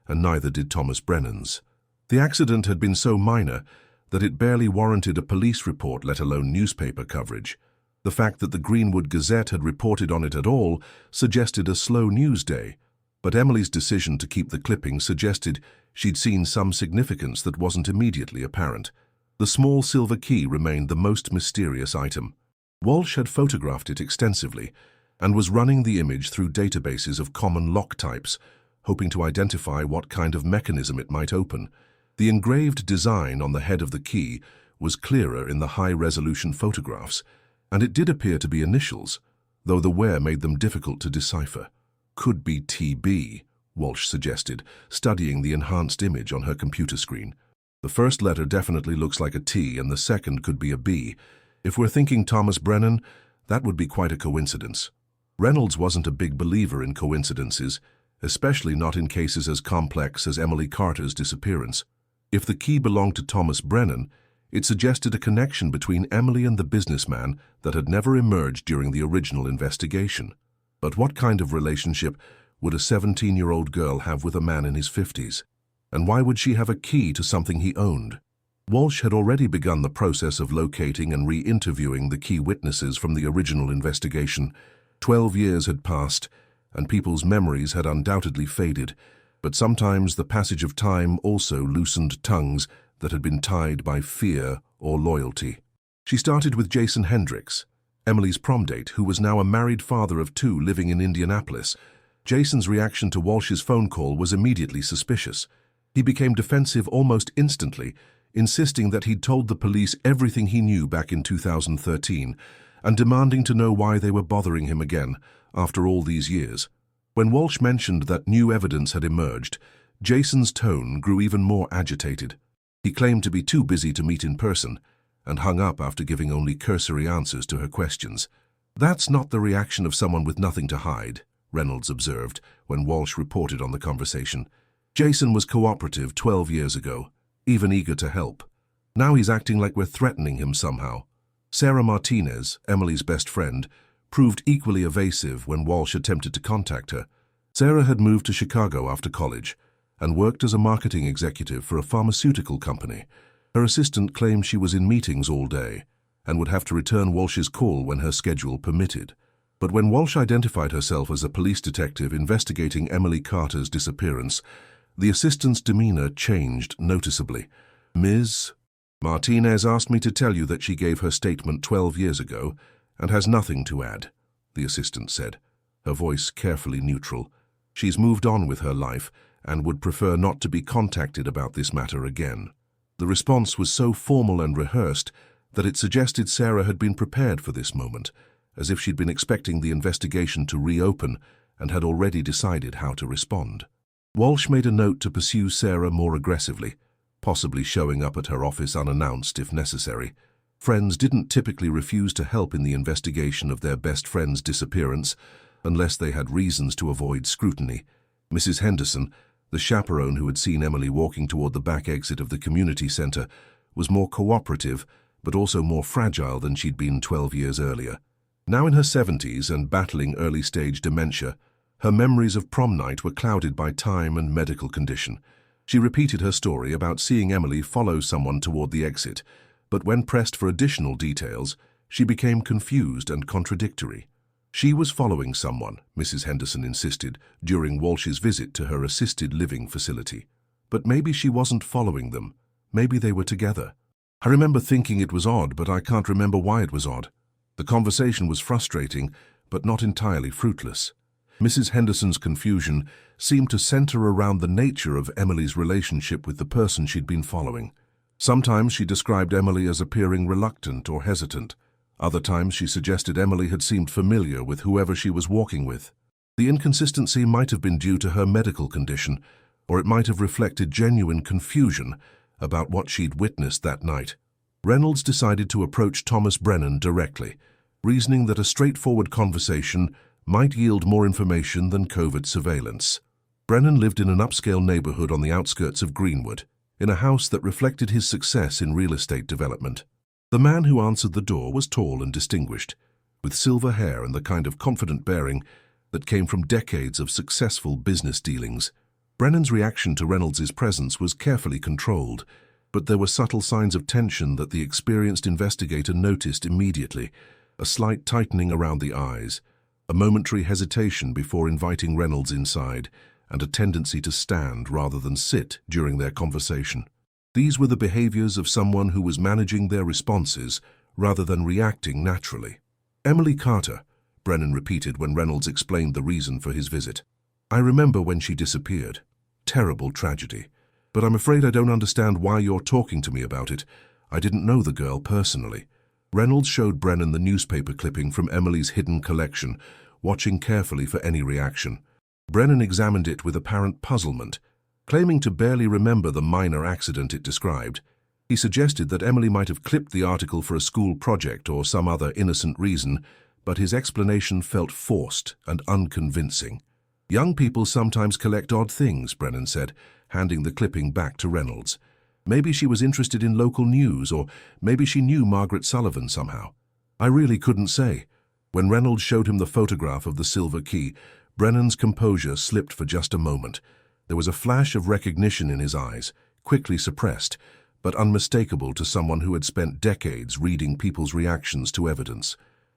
and neither did Thomas Brennan's. The accident had been so minor that it barely warranted a police report, let alone newspaper coverage. The fact that the Greenwood Gazette had reported on it at all suggested a slow news day, but Emily's decision to keep the clipping suggested she'd seen some significance that wasn't immediately apparent. The small silver key remained the most mysterious item. Walsh had photographed it extensively and was running the image through databases of common lock types, hoping to identify what kind of mechanism it might open. The engraved design on the head of the key was clearer in the high-resolution photographs, and it did appear to be initials, though the wear made them difficult to decipher. "Could be TB," Walsh suggested, studying the enhanced image on her computer screen. "The first letter definitely looks like a T, and the second could be a B. If we're thinking Thomas Brennan, that would be quite a coincidence." Reynolds wasn't a big believer in coincidences, especially not in cases as complex as Emily Carter's disappearance. If the key belonged to Thomas Brennan, it suggested a connection between Emily and the businessman that had never emerged during the original investigation. But what kind of relationship would a 17-year-old girl have with a man in his 50s? And why would she have a key to something he owned? Walsh had already begun the process of locating and re-interviewing the key witnesses from the original investigation. 12 years had passed, and people's memories had undoubtedly faded, but sometimes the passage of time also loosened tongues that had been tied by fear or loyalty. She started with Jason Hendricks, Emily's prom date, who was now a married father of 2 living in Indianapolis. Jason's reaction to Walsh's phone call was immediately suspicious. He became defensive almost instantly, insisting that he'd told the police everything he knew back in 2013, and demanding to know why they were bothering him again after all these years. When Walsh mentioned that new evidence had emerged, Jason's tone grew even more agitated. He claimed to be too busy to meet in person, and hung up after giving only cursory answers to her questions. "That's not the reaction of someone with nothing to hide," Reynolds observed when Walsh reported on the conversation. "Jason was cooperative 12 years ago, even eager to help. Now he's acting like we're threatening him somehow." Sarah Martinez, Emily's best friend, proved equally evasive when Walsh attempted to contact her. Sarah had moved to Chicago after college and worked as a marketing executive for a pharmaceutical company. Her assistant claimed she was in meetings all day and would have to return Walsh's call when her schedule permitted. But when Walsh identified herself as a police detective investigating Emily Carter's disappearance, the assistant's demeanor changed noticeably. "Ms. Martinez asked me to tell you that she gave her statement 12 years ago and has nothing to add," the assistant said, her voice carefully neutral. "She's moved on with her life and would prefer not to be contacted about this matter again." The response was so formal and rehearsed that it suggested Sarah had been prepared for this moment, as if she'd been expecting the investigation to reopen and had already decided how to respond. Walsh made a note to pursue Sarah more aggressively, possibly showing up at her office unannounced if necessary. Friends didn't typically refuse to help in the investigation of their best friend's disappearance unless they had reasons to avoid scrutiny. Mrs. Henderson, the chaperone who had seen Emily walking toward the back exit of the community center, was more cooperative but also more fragile than she'd been 12 years earlier. Now in her 70s and battling early-stage dementia, her memories of prom night were clouded by time and medical condition. She repeated her story about seeing Emily follow someone toward the exit, but when pressed for additional details, she became confused and contradictory. She was following someone, Mrs. Henderson insisted, during Walsh's visit to her assisted living facility. But maybe she wasn't following them. Maybe they were together. I remember thinking it was odd, but I can't remember why it was odd. The conversation was frustrating, but not entirely fruitless. Mrs. Henderson's confusion seemed to center around the nature of Emily's relationship with the person she'd been following. Sometimes she described Emily as appearing reluctant or hesitant. Other times she suggested Emily had seemed familiar with whoever she was walking with. The inconsistency might have been due to her medical condition, or it might have reflected genuine confusion about what she'd witnessed that night. Reynolds decided to approach Thomas Brennan directly, reasoning that a straightforward conversation might yield more information than covert surveillance. Brennan lived in an upscale neighborhood on the outskirts of Greenwood, in a house that reflected his success in real estate development. The man who answered the door was tall and distinguished, with silver hair and the kind of confident bearing that came from decades of successful business dealings. Brennan's reaction to Reynolds' presence was carefully controlled, but there were subtle signs of tension that the experienced investigator noticed immediately: a slight tightening around the eyes, a momentary hesitation before inviting Reynolds inside, and a tendency to stand rather than sit during their conversation. These were the behaviors of someone who was managing their responses rather than reacting naturally. "Emily Carter," Brennan repeated when Reynolds explained the reason for his visit. "I remember when she disappeared. Terrible tragedy. But I'm afraid I don't understand why you're talking to me about it. I didn't know the girl personally." Reynolds showed Brennan the newspaper clipping from Emily's hidden collection, watching carefully for any reaction. Brennan examined it with apparent puzzlement. Claiming to barely remember the minor accident it described, he suggested that Emily might have clipped the article for a school project or some other innocent reason, but his explanation felt forced and unconvincing. "Young people sometimes collect odd things," Brennan said, handing the clipping back to Reynolds. "Maybe she was interested in local news, or maybe she knew Margaret Sullivan somehow. I really couldn't say." When Reynolds showed him the photograph of the silver key, Brennan's composure slipped for just a moment. There was a flash of recognition in his eyes, quickly suppressed, but unmistakable to someone who had spent decades reading people's reactions to evidence.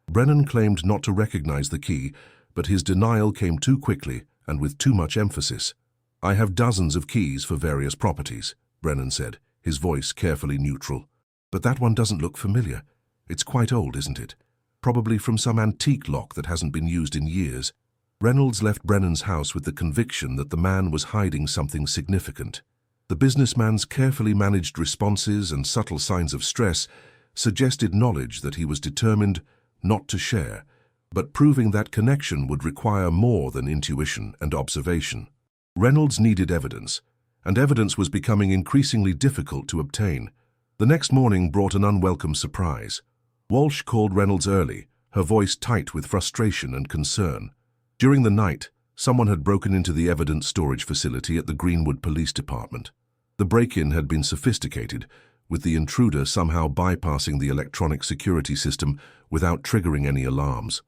Brennan claimed not to recognize the key, but his denial came too quickly and with too much emphasis. "I have dozens of keys for various properties," Brennan said, his voice carefully neutral. "But that one doesn't look familiar. It's quite old, isn't it? Probably from some antique lock that hasn't been used in years." Reynolds left Brennan's house with the conviction that the man was hiding something significant. The businessman's carefully managed responses and subtle signs of stress suggested knowledge that he was determined not to share, but proving that connection would require more than intuition and observation. Reynolds needed evidence, and evidence was becoming increasingly difficult to obtain. The next morning brought an unwelcome surprise. Walsh called Reynolds early, her voice tight with frustration and concern. During the night, someone had broken into the evidence storage facility at the Greenwood Police Department. The break-in had been sophisticated, with the intruder somehow bypassing the electronic security system without triggering any alarms.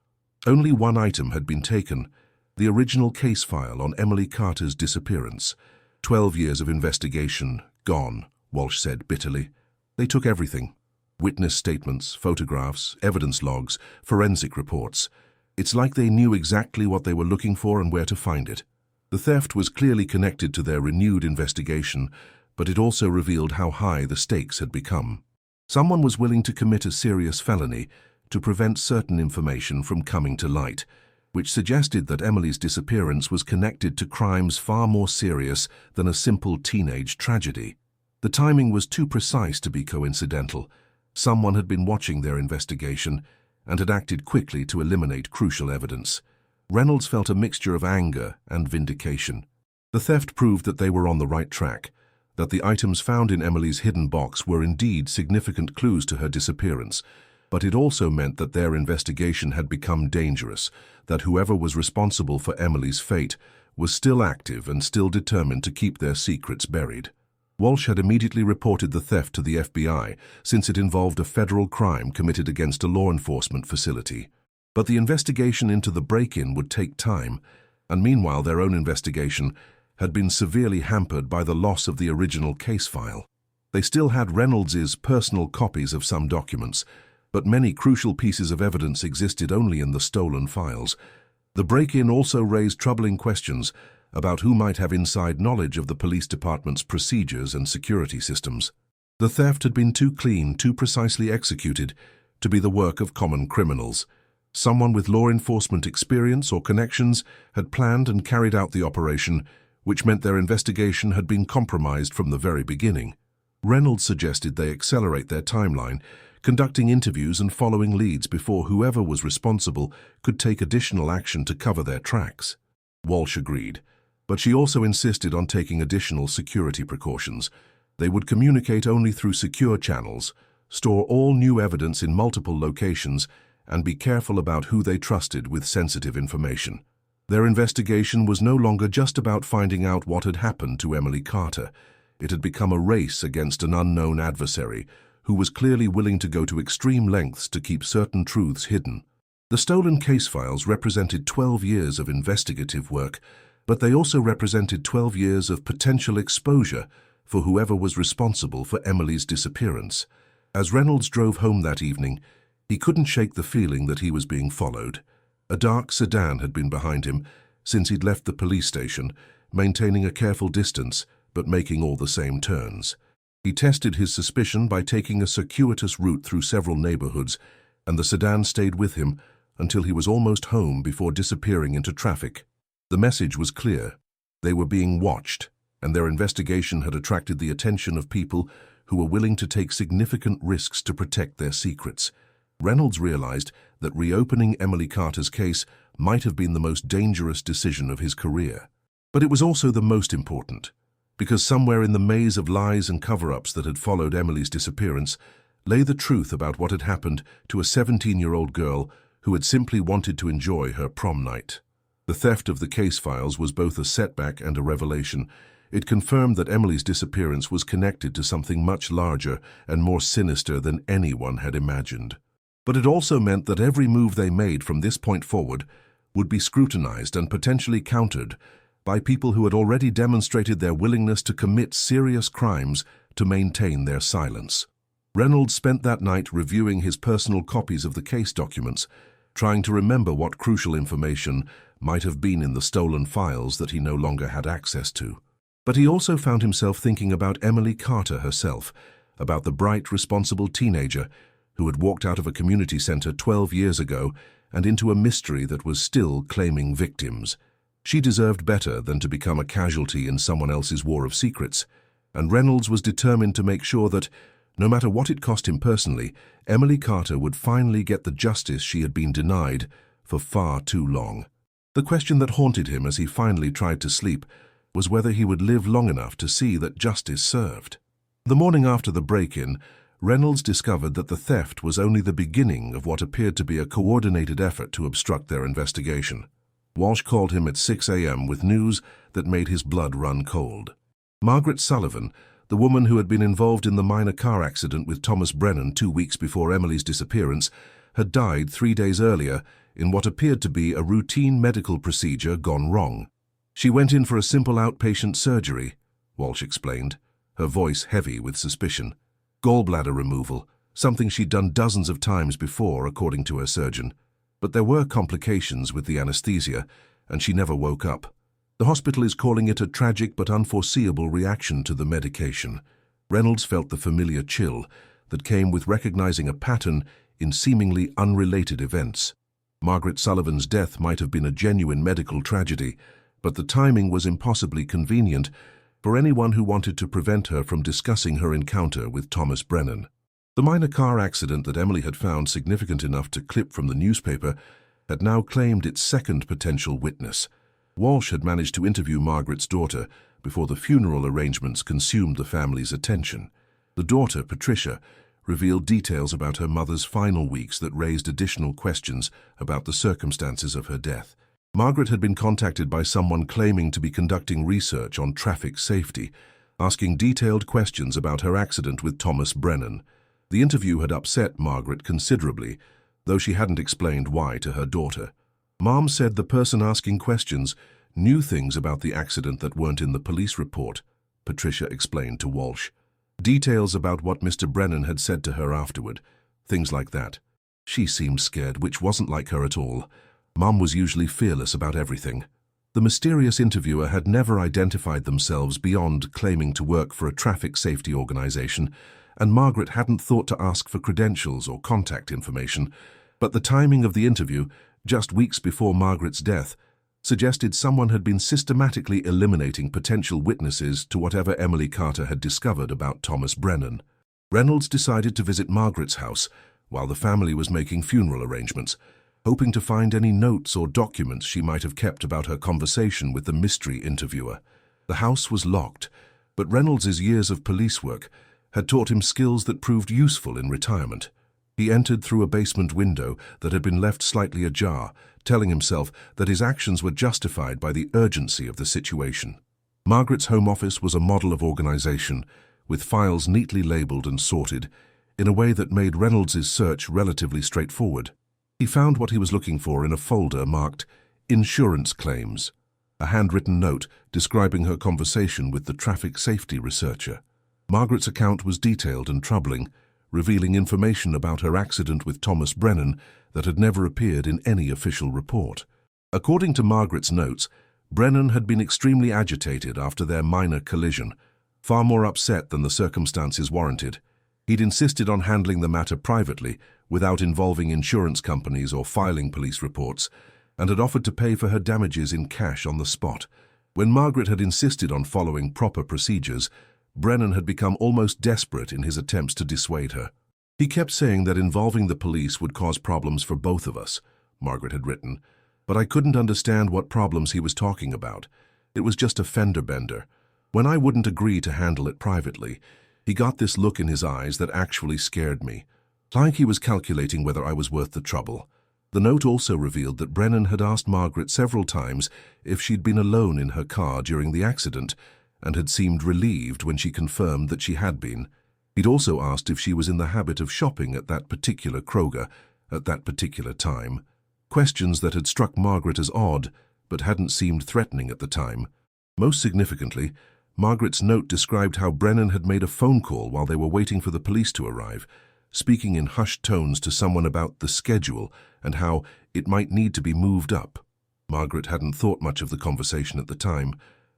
Only one item had been taken: the original case file on Emily Carter's disappearance. 12 years of investigation, gone, Walsh said bitterly. They took everything. Witness statements, photographs, evidence logs, forensic reports. It's like they knew exactly what they were looking for and where to find it. The theft was clearly connected to their renewed investigation, but it also revealed how high the stakes had become. Someone was willing to commit a serious felony to prevent certain information from coming to light, which suggested that Emily's disappearance was connected to crimes far more serious than a simple teenage tragedy. The timing was too precise to be coincidental. Someone had been watching their investigation and had acted quickly to eliminate crucial evidence. Reynolds felt a mixture of anger and vindication. The theft proved that they were on the right track, that the items found in Emily's hidden box were indeed significant clues to her disappearance, but it also meant that their investigation had become dangerous, that whoever was responsible for Emily's fate was still active and still determined to keep their secrets buried. Walsh had immediately reported the theft to the FBI, since it involved a federal crime committed against a law enforcement facility. But the investigation into the break-in would take time, and meanwhile their own investigation had been severely hampered by the loss of the original case file. They still had Reynolds's personal copies of some documents, but many crucial pieces of evidence existed only in the stolen files. The break-in also raised troubling questions about who might have inside knowledge of the police department's procedures and security systems. The theft had been too clean, too precisely executed, to be the work of common criminals. Someone with law enforcement experience or connections had planned and carried out the operation, which meant their investigation had been compromised from the very beginning. Reynolds suggested they accelerate their timeline, conducting interviews and following leads before whoever was responsible could take additional action to cover their tracks. Walsh agreed, but she also insisted on taking additional security precautions. They would communicate only through secure channels, store all new evidence in multiple locations, and be careful about who they trusted with sensitive information. Their investigation was no longer just about finding out what had happened to Emily Carter. It had become a race against an unknown adversary who was clearly willing to go to extreme lengths to keep certain truths hidden. The stolen case files represented 12 years of investigative work, but they also represented 12 years of potential exposure for whoever was responsible for Emily's disappearance. As Reynolds drove home that evening, he couldn't shake the feeling that he was being followed. A dark sedan had been behind him since he'd left the police station, maintaining a careful distance but making all the same turns. He tested his suspicion by taking a circuitous route through several neighborhoods, and the sedan stayed with him until he was almost home before disappearing into traffic. The message was clear. They were being watched, and their investigation had attracted the attention of people who were willing to take significant risks to protect their secrets. Reynolds realized that reopening Emily Carter's case might have been the most dangerous decision of his career. But it was also the most important, because somewhere in the maze of lies and cover-ups that had followed Emily's disappearance lay the truth about what had happened to a 17-year-old girl who had simply wanted to enjoy her prom night. The theft of the case files was both a setback and a revelation. It confirmed that Emily's disappearance was connected to something much larger and more sinister than anyone had imagined. But it also meant that every move they made from this point forward would be scrutinized and potentially countered by people who had already demonstrated their willingness to commit serious crimes to maintain their silence. Reynolds spent that night reviewing his personal copies of the case documents, trying to remember what crucial information might have been in the stolen files that he no longer had access to. But he also found himself thinking about Emily Carter herself, about the bright, responsible teenager who had walked out of a community center 12 years ago and into a mystery that was still claiming victims. She deserved better than to become a casualty in someone else's war of secrets, and Reynolds was determined to make sure that, no matter what it cost him personally, Emily Carter would finally get the justice she had been denied for far too long. The question that haunted him as he finally tried to sleep was whether he would live long enough to see that justice served. The morning after the break-in, Reynolds discovered that the theft was only the beginning of what appeared to be a coordinated effort to obstruct their investigation. Walsh called him at 6 a.m. with news that made his blood run cold. Margaret Sullivan, the woman who had been involved in the minor car accident with Thomas Brennan 2 weeks before Emily's disappearance, had died 3 days earlier in what appeared to be a routine medical procedure gone wrong. She went in for a simple outpatient surgery, Walsh explained, her voice heavy with suspicion. Gallbladder removal, something she'd done dozens of times before, according to her surgeon. But there were complications with the anesthesia, and she never woke up. The hospital is calling it a tragic but unforeseeable reaction to the medication. Reynolds felt the familiar chill that came with recognizing a pattern in seemingly unrelated events. Margaret Sullivan's death might have been a genuine medical tragedy, but the timing was impossibly convenient for anyone who wanted to prevent her from discussing her encounter with Thomas Brennan. The minor car accident that Emily had found significant enough to clip from the newspaper had now claimed its second potential witness. Walsh had managed to interview Margaret's daughter before the funeral arrangements consumed the family's attention. The daughter, Patricia, revealed details about her mother's final weeks that raised additional questions about the circumstances of her death. Margaret had been contacted by someone claiming to be conducting research on traffic safety, asking detailed questions about her accident with Thomas Brennan. The interview had upset Margaret considerably, though she hadn't explained why to her daughter. Mom said the person asking questions knew things about the accident that weren't in the police report, Patricia explained to Walsh. Details about what Mr. Brennan had said to her afterward, things like that. She seemed scared, which wasn't like her at all. Mom was usually fearless about everything. The mysterious interviewer had never identified themselves beyond claiming to work for a traffic safety organization, and Margaret hadn't thought to ask for credentials or contact information. But the timing of the interview, just weeks before Margaret's death, suggested someone had been systematically eliminating potential witnesses to whatever Emily Carter had discovered about Thomas Brennan. Reynolds decided to visit Margaret's house while the family was making funeral arrangements, hoping to find any notes or documents she might have kept about her conversation with the mystery interviewer. The house was locked, but Reynolds's years of police work had taught him skills that proved useful in retirement. He entered through a basement window that had been left slightly ajar, telling himself that his actions were justified by the urgency of the situation. Margaret's home office was a model of organization, with files neatly labeled and sorted, in a way that made Reynolds's search relatively straightforward. He found what he was looking for in a folder marked Insurance Claims, a handwritten note describing her conversation with the traffic safety researcher. Margaret's account was detailed and troubling, revealing information about her accident with Thomas Brennan that had never appeared in any official report. According to Margaret's notes, Brennan had been extremely agitated after their minor collision, far more upset than the circumstances warranted. He'd insisted on handling the matter privately, without involving insurance companies or filing police reports, and had offered to pay for her damages in cash on the spot. When Margaret had insisted on following proper procedures, Brennan had become almost desperate in his attempts to dissuade her. He kept saying that involving the police would cause problems for both of us, Margaret had written, but I couldn't understand what problems he was talking about. It was just a fender bender. When I wouldn't agree to handle it privately, he got this look in his eyes that actually scared me, like he was calculating whether I was worth the trouble. The note also revealed that Brennan had asked Margaret several times if she'd been alone in her car during the accident, and had seemed relieved when she confirmed that she had been. He'd also asked if she was in the habit of shopping at that particular Kroger at that particular time, questions that had struck Margaret as odd but hadn't seemed threatening at the time. Most significantly, Margaret's note described how Brennan had made a phone call while they were waiting for the police to arrive, speaking in hushed tones to someone about the schedule and how it might need to be moved up. Margaret hadn't thought much of the conversation at the time,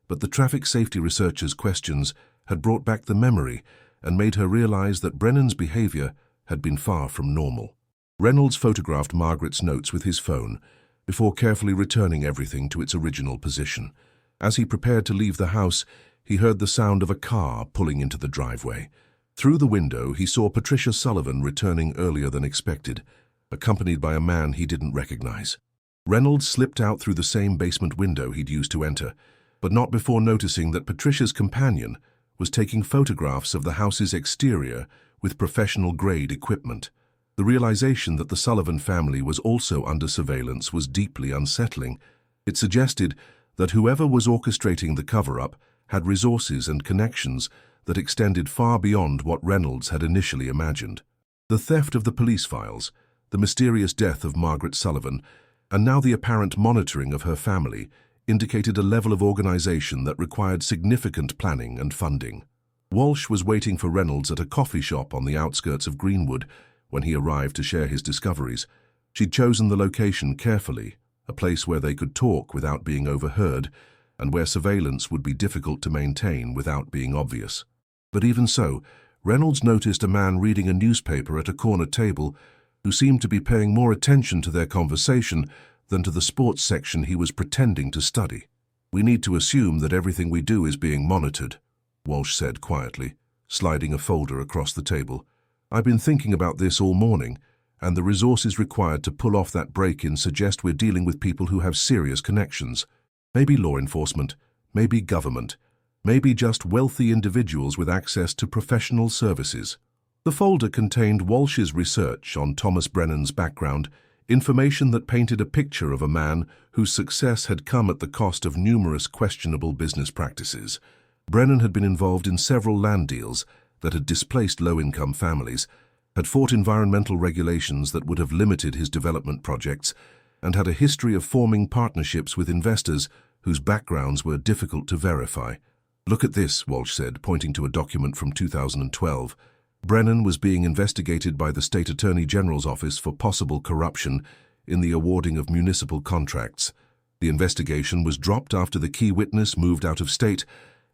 but the traffic safety researcher's questions had brought back the memory and made her realize that Brennan's behavior had been far from normal. Reynolds photographed Margaret's notes with his phone before carefully returning everything to its original position. As he prepared to leave the house, he heard the sound of a car pulling into the driveway. Through the window, he saw Patricia Sullivan returning earlier than expected, accompanied by a man he didn't recognize. Reynolds slipped out through the same basement window he'd used to enter, but not before noticing that Patricia's companion was taking photographs of the house's exterior with professional-grade equipment. The realization that the Sullivan family was also under surveillance was deeply unsettling. It suggested that whoever was orchestrating the cover-up had resources and connections that extended far beyond what Reynolds had initially imagined. The theft of the police files, the mysterious death of Margaret Sullivan, and now the apparent monitoring of her family indicated a level of organization that required significant planning and funding. Walsh was waiting for Reynolds at a coffee shop on the outskirts of Greenwood when he arrived to share his discoveries. She'd chosen the location carefully, a place where they could talk without being overheard, and where surveillance would be difficult to maintain without being obvious. But even so, Reynolds noticed a man reading a newspaper at a corner table who seemed to be paying more attention to their conversation than to the sports section he was pretending to study. "We need to assume that everything we do is being monitored," Walsh said quietly, sliding a folder across the table. "I've been thinking about this all morning, and the resources required to pull off that break-in suggest we're dealing with people who have serious connections. Maybe law enforcement, maybe government, maybe just wealthy individuals with access to professional services." The folder contained Walsh's research on Thomas Brennan's background, information that painted a picture of a man whose success had come at the cost of numerous questionable business practices. Brennan had been involved in several land deals that had displaced low-income families, had fought environmental regulations that would have limited his development projects, and had a history of forming partnerships with investors whose backgrounds were difficult to verify. "Look at this," Walsh said, pointing to a document from 2012. Brennan was being investigated by the State Attorney General's office for possible corruption in the awarding of municipal contracts. The investigation was dropped after the key witness moved out of state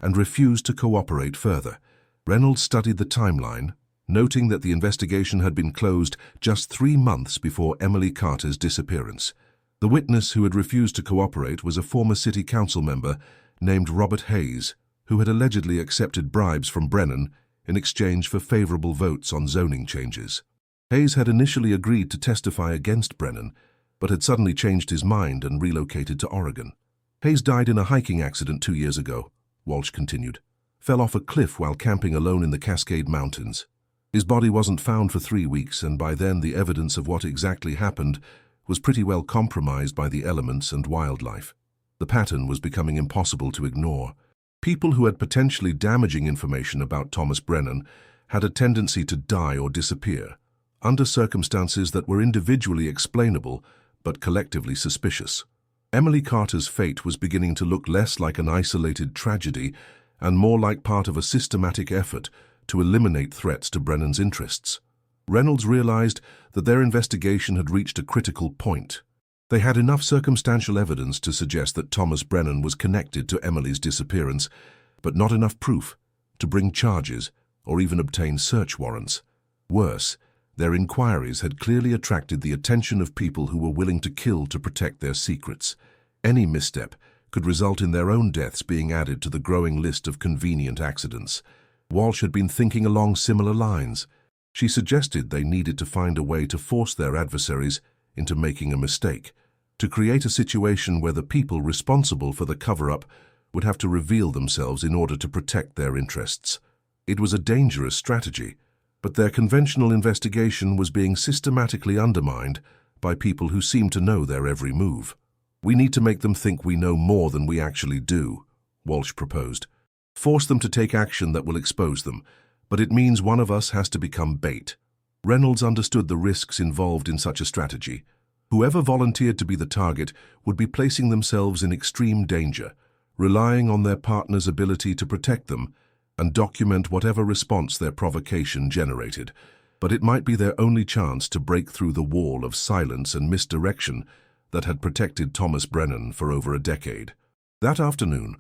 and refused to cooperate further. Reynolds studied the timeline, noting that the investigation had been closed just 3 months before Emily Carter's disappearance. The witness who had refused to cooperate was a former city council member named Robert Hayes, who had allegedly accepted bribes from Brennan in exchange for favorable votes on zoning changes. Hayes had initially agreed to testify against Brennan, but had suddenly changed his mind and relocated to Oregon. Hayes died in a hiking accident 2 years ago, Walsh continued. Fell off a cliff while camping alone in the Cascade Mountains. His body wasn't found for 3 weeks, and by then the evidence of what exactly happened was pretty well compromised by the elements and wildlife. The pattern was becoming impossible to ignore. People who had potentially damaging information about Thomas Brennan had a tendency to die or disappear, under circumstances that were individually explainable but collectively suspicious. Emily Carter's fate was beginning to look less like an isolated tragedy and more like part of a systematic effort to eliminate threats to Brennan's interests. Reynolds realized that their investigation had reached a critical point. They had enough circumstantial evidence to suggest that Thomas Brennan was connected to Emily's disappearance, but not enough proof to bring charges or even obtain search warrants. Worse, their inquiries had clearly attracted the attention of people who were willing to kill to protect their secrets. Any misstep could result in their own deaths being added to the growing list of convenient accidents. Walsh had been thinking along similar lines. She suggested they needed to find a way to force their adversaries into making a mistake, to create a situation where the people responsible for the cover-up would have to reveal themselves in order to protect their interests. It was a dangerous strategy, but their conventional investigation was being systematically undermined by people who seemed to know their every move. "We need to make them think we know more than we actually do," Walsh proposed. "Force them to take action that will expose them, but it means one of us has to become bait." Reynolds understood the risks involved in such a strategy. Whoever volunteered to be the target would be placing themselves in extreme danger, relying on their partner's ability to protect them and document whatever response their provocation generated. But it might be their only chance to break through the wall of silence and misdirection that had protected Thomas Brennan for over a decade. That afternoon,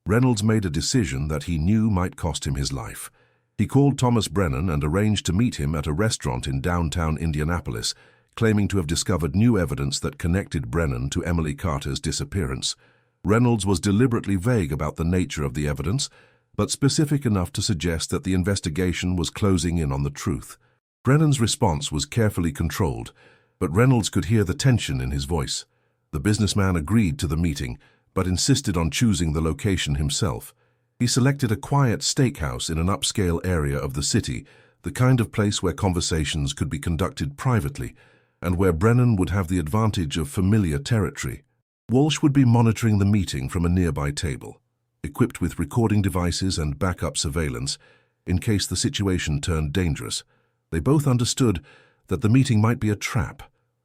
Reynolds made a decision that he knew might cost him his life. He called Thomas Brennan and arranged to meet him at a restaurant in downtown Indianapolis, claiming to have discovered new evidence that connected Brennan to Emily Carter's disappearance. Reynolds was deliberately vague about the nature of the evidence, but specific enough to suggest that the investigation was closing in on the truth. Brennan's response was carefully controlled, but Reynolds could hear the tension in his voice. The businessman agreed to the meeting, but insisted on choosing the location himself. He selected a quiet steakhouse in an upscale area of the city, the kind of place where conversations could be conducted privately, and where Brennan would have the advantage of familiar territory. Walsh would be monitoring the meeting from a nearby table, equipped with recording devices and backup surveillance, in case the situation turned dangerous. They both understood that the meeting might be a trap,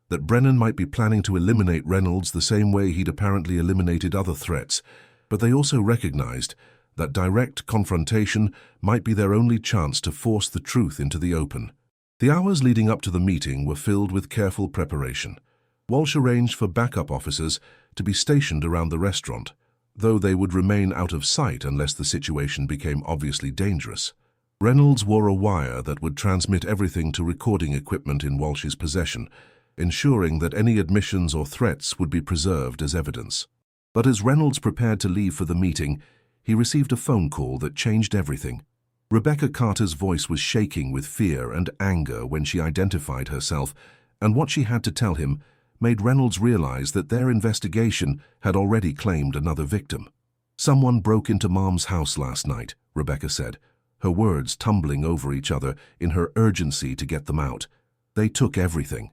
that Brennan might be planning to eliminate Reynolds the same way he'd apparently eliminated other threats, but they also recognized that direct confrontation might be their only chance to force the truth into the open. The hours leading up to the meeting were filled with careful preparation. Walsh arranged for backup officers to be stationed around the restaurant, though they would remain out of sight unless the situation became obviously dangerous. Reynolds wore a wire that would transmit everything to recording equipment in Walsh's possession, ensuring that any admissions or threats would be preserved as evidence. But as Reynolds prepared to leave for the meeting, he received a phone call that changed everything. Rebecca Carter's voice was shaking with fear and anger when she identified herself, and what she had to tell him made Reynolds realize that their investigation had already claimed another victim. "Someone broke into Mom's house last night," Rebecca said, her words tumbling over each other in her urgency to get them out. "They took everything.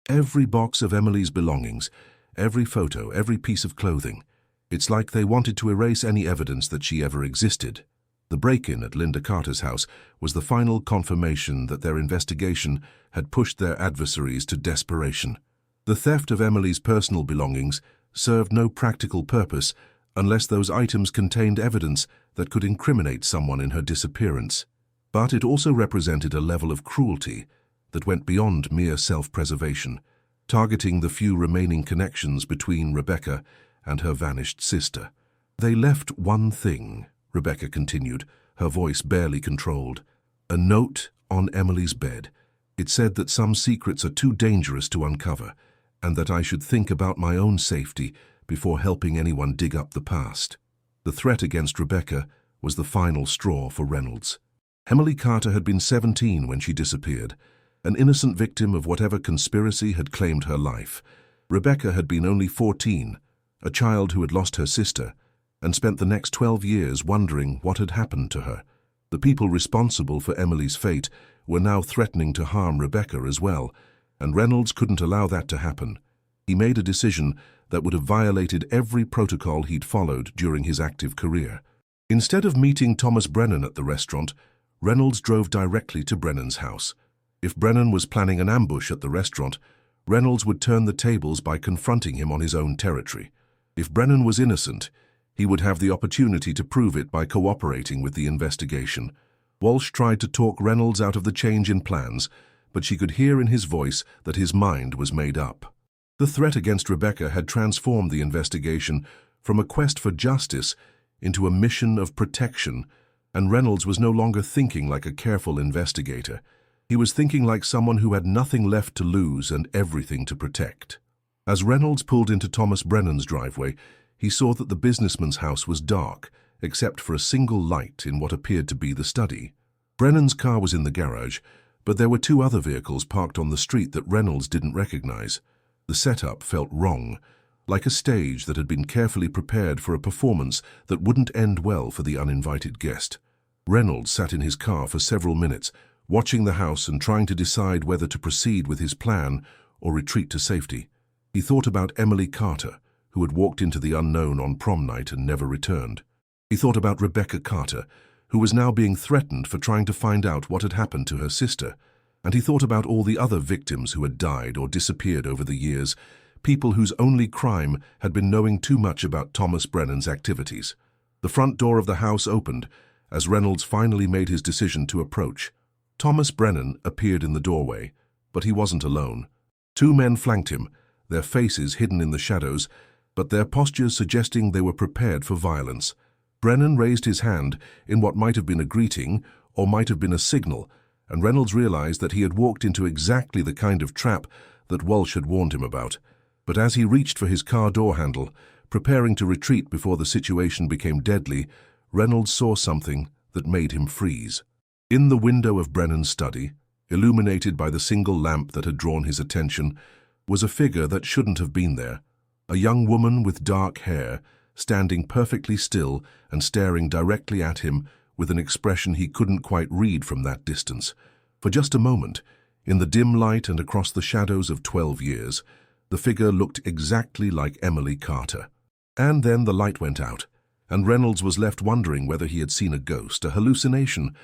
Every box of Emily's belongings, every photo, every piece of clothing. It's like they wanted to erase any evidence that she ever existed." The break-in at Linda Carter's house was the final confirmation that their investigation had pushed their adversaries to desperation. The theft of Emily's personal belongings served no practical purpose unless those items contained evidence that could incriminate someone in her disappearance. But it also represented a level of cruelty that went beyond mere self-preservation, targeting the few remaining connections between Rebecca and her vanished sister. "They left one thing," Rebecca continued, her voice barely controlled. "A note on Emily's bed. It said that some secrets are too dangerous to uncover, and that I should think about my own safety before helping anyone dig up the past." The threat against Rebecca was the final straw for Reynolds. Emily Carter had been 17 when she disappeared, an innocent victim of whatever conspiracy had claimed her life. Rebecca had been only 14, a child who had lost her sister, and spent the next 12 years wondering what had happened to her. The people responsible for Emily's fate were now threatening to harm Rebecca as well, and Reynolds couldn't allow that to happen. He made a decision that would have violated every protocol he'd followed during his active career. Instead of meeting Thomas Brennan at the restaurant, Reynolds drove directly to Brennan's house. If Brennan was planning an ambush at the restaurant, Reynolds would turn the tables by confronting him on his own territory. If Brennan was innocent, he would have the opportunity to prove it by cooperating with the investigation. Walsh tried to talk Reynolds out of the change in plans, but she could hear in his voice that his mind was made up. The threat against Rebecca had transformed the investigation from a quest for justice into a mission of protection, and Reynolds was no longer thinking like a careful investigator. He was thinking like someone who had nothing left to lose and everything to protect. As Reynolds pulled into Thomas Brennan's driveway, he saw that the businessman's house was dark, except for a single light in what appeared to be the study. Brennan's car was in the garage, but there were two other vehicles parked on the street that Reynolds didn't recognize. The setup felt wrong, like a stage that had been carefully prepared for a performance that wouldn't end well for the uninvited guest. Reynolds sat in his car for several minutes, watching the house and trying to decide whether to proceed with his plan or retreat to safety. He thought about Emily Carter, who had walked into the unknown on prom night and never returned. He thought about Rebecca Carter, who was now being threatened for trying to find out what had happened to her sister. And he thought about all the other victims who had died or disappeared over the years, people whose only crime had been knowing too much about Thomas Brennan's activities. The front door of the house opened as Reynolds finally made his decision to approach. Thomas Brennan appeared in the doorway, but he wasn't alone. Two men flanked him, their faces hidden in the shadows, but their postures suggesting they were prepared for violence. Brennan raised his hand in what might have been a greeting or might have been a signal, and Reynolds realized that he had walked into exactly the kind of trap that Walsh had warned him about. But as he reached for his car door handle, preparing to retreat before the situation became deadly, Reynolds saw something that made him freeze. In the window of Brennan's study, illuminated by the single lamp that had drawn his attention, was a figure that shouldn't have been there. A young woman with dark hair, standing perfectly still and staring directly at him with an expression he couldn't quite read from that distance. For just a moment, in the dim light and across the shadows of 12 years, the figure looked exactly like Emily Carter. And then the light went out, and Reynolds was left wondering whether he had seen a ghost, a hallucination,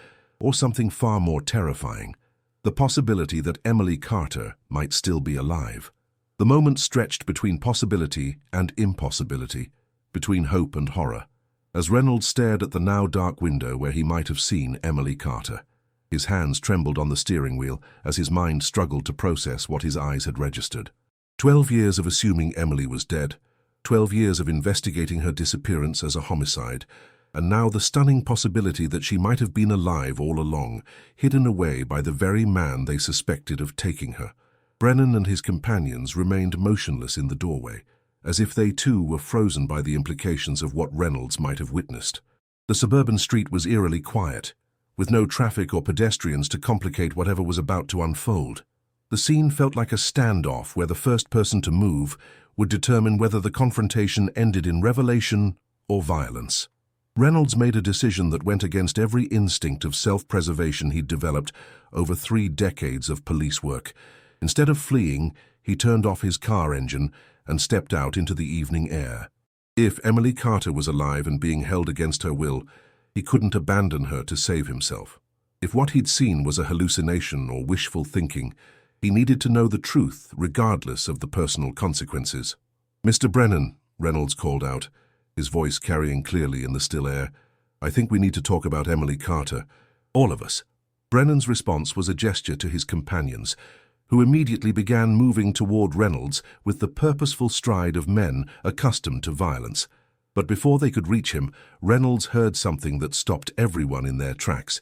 or something far more terrifying, the possibility that Emily Carter might still be alive. The moment stretched between possibility and impossibility, between hope and horror, as Reynolds stared at the now dark window where he might have seen Emily Carter. His hands trembled on the steering wheel as his mind struggled to process what his eyes had registered. 12 years of assuming Emily was dead, 12 years of investigating her disappearance as a homicide, and now the stunning possibility that she might have been alive all along, hidden away by the very man they suspected of taking her. Brennan and his companions remained motionless in the doorway, as if they too were frozen by the implications of what Reynolds might have witnessed. The suburban street was eerily quiet, with no traffic or pedestrians to complicate whatever was about to unfold. The scene felt like a standoff where the first person to move would determine whether the confrontation ended in revelation or violence. Reynolds made a decision that went against every instinct of self-preservation he'd developed over 3 decades of police work. Instead of fleeing, he turned off his car engine and stepped out into the evening air. If Emily Carter was alive and being held against her will, he couldn't abandon her to save himself. If what he'd seen was a hallucination or wishful thinking, he needed to know the truth, regardless of the personal consequences. "Mr. Brennan," Reynolds called out, his voice carrying clearly in the still air, "I think we need to talk about Emily Carter. All of us." Brennan's response was a gesture to his companions, who immediately began moving toward Reynolds with the purposeful stride of men accustomed to violence. But before they could reach him, Reynolds heard something that stopped everyone in their tracks.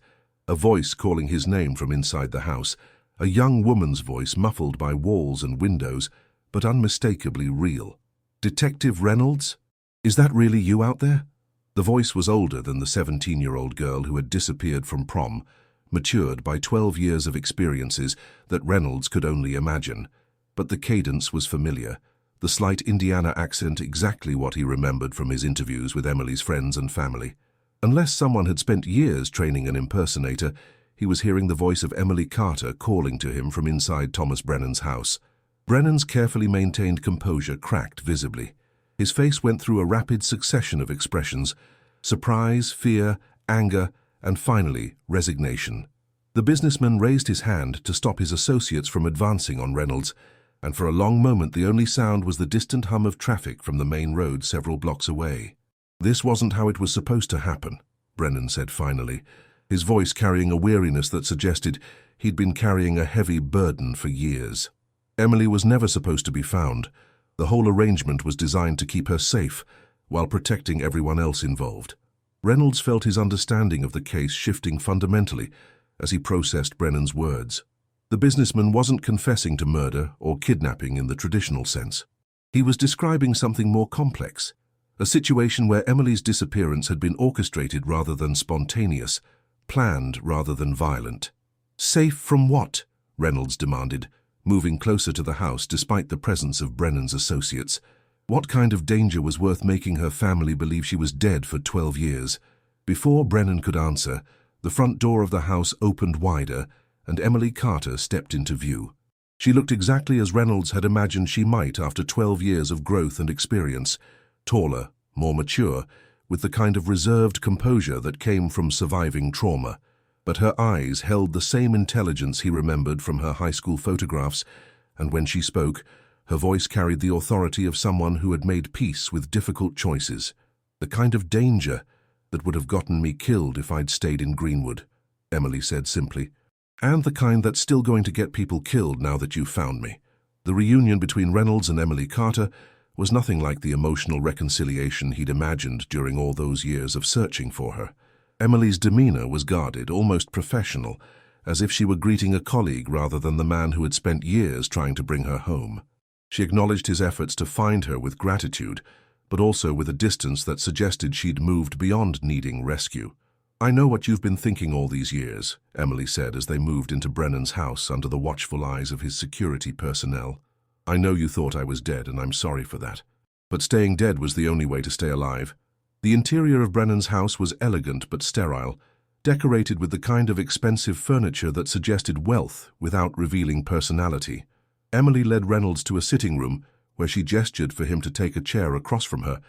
A voice calling his name from inside the house, a young woman's voice muffled by walls and windows, but unmistakably real. "Detective Reynolds? Is that really you out there?" The voice was older than the 17-year-old girl who had disappeared from prom, matured by 12 years of experiences that Reynolds could only imagine. But the cadence was familiar, the slight Indiana accent exactly what he remembered from his interviews with Emily's friends and family. Unless someone had spent years training an impersonator, he was hearing the voice of Emily Carter calling to him from inside Thomas Brennan's house. Brennan's carefully maintained composure cracked visibly. His face went through a rapid succession of expressions: surprise, fear, anger, and finally, resignation. The businessman raised his hand to stop his associates from advancing on Reynolds, and for a long moment the only sound was the distant hum of traffic from the main road several blocks away. "This wasn't how it was supposed to happen," Brennan said finally, his voice carrying a weariness that suggested he'd been carrying a heavy burden for years. "Emily was never supposed to be found. The whole arrangement was designed to keep her safe, while protecting everyone else involved." Reynolds felt his understanding of the case shifting fundamentally as he processed Brennan's words. The businessman wasn't confessing to murder or kidnapping in the traditional sense. He was describing something more complex, a situation where Emily's disappearance had been orchestrated rather than spontaneous, planned rather than violent. "Safe from what?" Reynolds demanded, moving closer to the house despite the presence of Brennan's associates. What kind of danger was worth making her family believe she was dead for 12 years? Before Brennan could answer, the front door of the house opened wider, and Emily Carter stepped into view. She looked exactly as Reynolds had imagined she might after 12 years of growth and experience, taller, more mature, with the kind of reserved composure that came from surviving trauma. But her eyes held the same intelligence he remembered from her high school photographs, and when she spoke, her voice carried the authority of someone who had made peace with difficult choices. "The kind of danger that would have gotten me killed if I'd stayed in Greenwood," Emily said simply. "And the kind that's still going to get people killed now that you've found me." The reunion between Reynolds and Emily Carter was nothing like the emotional reconciliation he'd imagined during all those years of searching for her. Emily's demeanor was guarded, almost professional, as if she were greeting a colleague rather than the man who had spent years trying to bring her home. She acknowledged his efforts to find her with gratitude, but also with a distance that suggested she'd moved beyond needing rescue. "I know what you've been thinking all these years," Emily said as they moved into Brennan's house under the watchful eyes of his security personnel. "I know you thought I was dead, and I'm sorry for that. But staying dead was the only way to stay alive." The interior of Brennan's house was elegant but sterile, decorated with the kind of expensive furniture that suggested wealth without revealing personality. Emily led Reynolds to a sitting room where she gestured for him to take a chair across from her,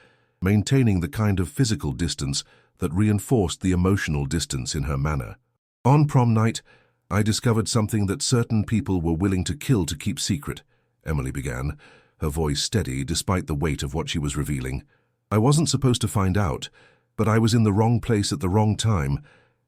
maintaining the kind of physical distance that reinforced the emotional distance in her manner. "On prom night, I discovered something that certain people were willing to kill to keep secret," Emily began, her voice steady despite the weight of what she was revealing. "I wasn't supposed to find out, but I was in the wrong place at the wrong time,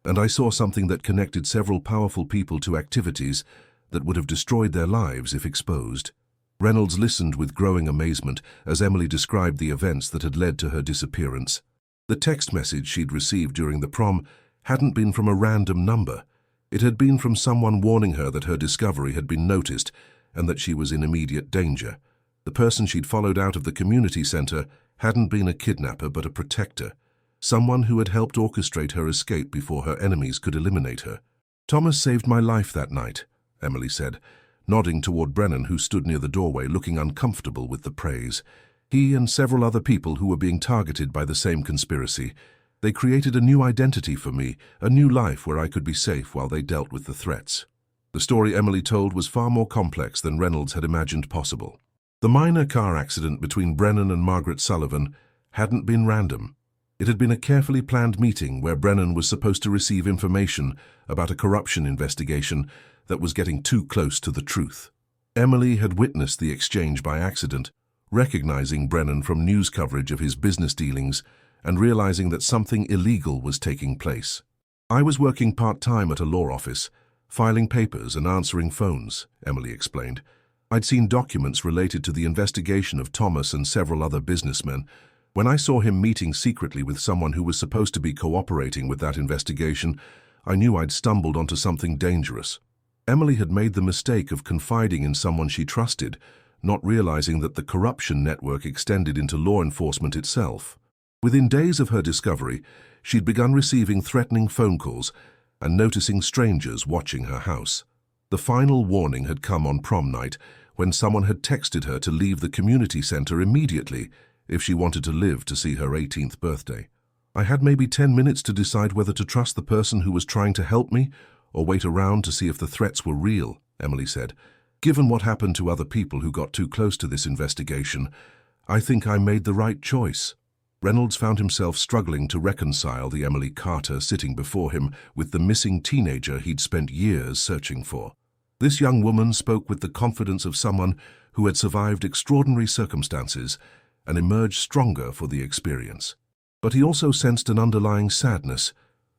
and I saw something that connected several powerful people to activities that would have destroyed their lives if exposed." Reynolds listened with growing amazement as Emily described the events that had led to her disappearance. The text message she'd received during the prom hadn't been from a random number. It had been from someone warning her that her discovery had been noticed and that she was in immediate danger. The person she'd followed out of the community center hadn't been a kidnapper but a protector, someone who had helped orchestrate her escape before her enemies could eliminate her. "Thomas saved my life that night," Emily said, nodding toward Brennan, who stood near the doorway looking uncomfortable with the praise. "He and several other people who were being targeted by the same conspiracy. They created a new identity for me, a new life where I could be safe while they dealt with the threats." The story Emily told was far more complex than Reynolds had imagined possible. The minor car accident between Brennan and Margaret Sullivan hadn't been random. It had been a carefully planned meeting where Brennan was supposed to receive information about a corruption investigation that was getting too close to the truth. Emily had witnessed the exchange by accident, recognizing Brennan from news coverage of his business dealings and realizing that something illegal was taking place. I was working part-time at a law office, filing papers and answering phones, Emily explained. I'd seen documents related to the investigation of Thomas and several other businessmen. When I saw him meeting secretly with someone who was supposed to be cooperating with that investigation, I knew I'd stumbled onto something dangerous. Emily had made the mistake of confiding in someone she trusted, not realizing that the corruption network extended into law enforcement itself. Within days of her discovery, she'd begun receiving threatening phone calls and noticing strangers watching her house. The final warning had come on prom night, when someone had texted her to leave the community center immediately if she wanted to live to see her 18th birthday. I had maybe 10 minutes to decide whether to trust the person who was trying to help me or wait around to see if the threats were real, Emily said. Given what happened to other people who got too close to this investigation, I think I made the right choice. Reynolds found himself struggling to reconcile the Emily Carter sitting before him with the missing teenager he'd spent years searching for. This young woman spoke with the confidence of someone who had survived extraordinary circumstances and emerged stronger for the experience. But he also sensed an underlying sadness,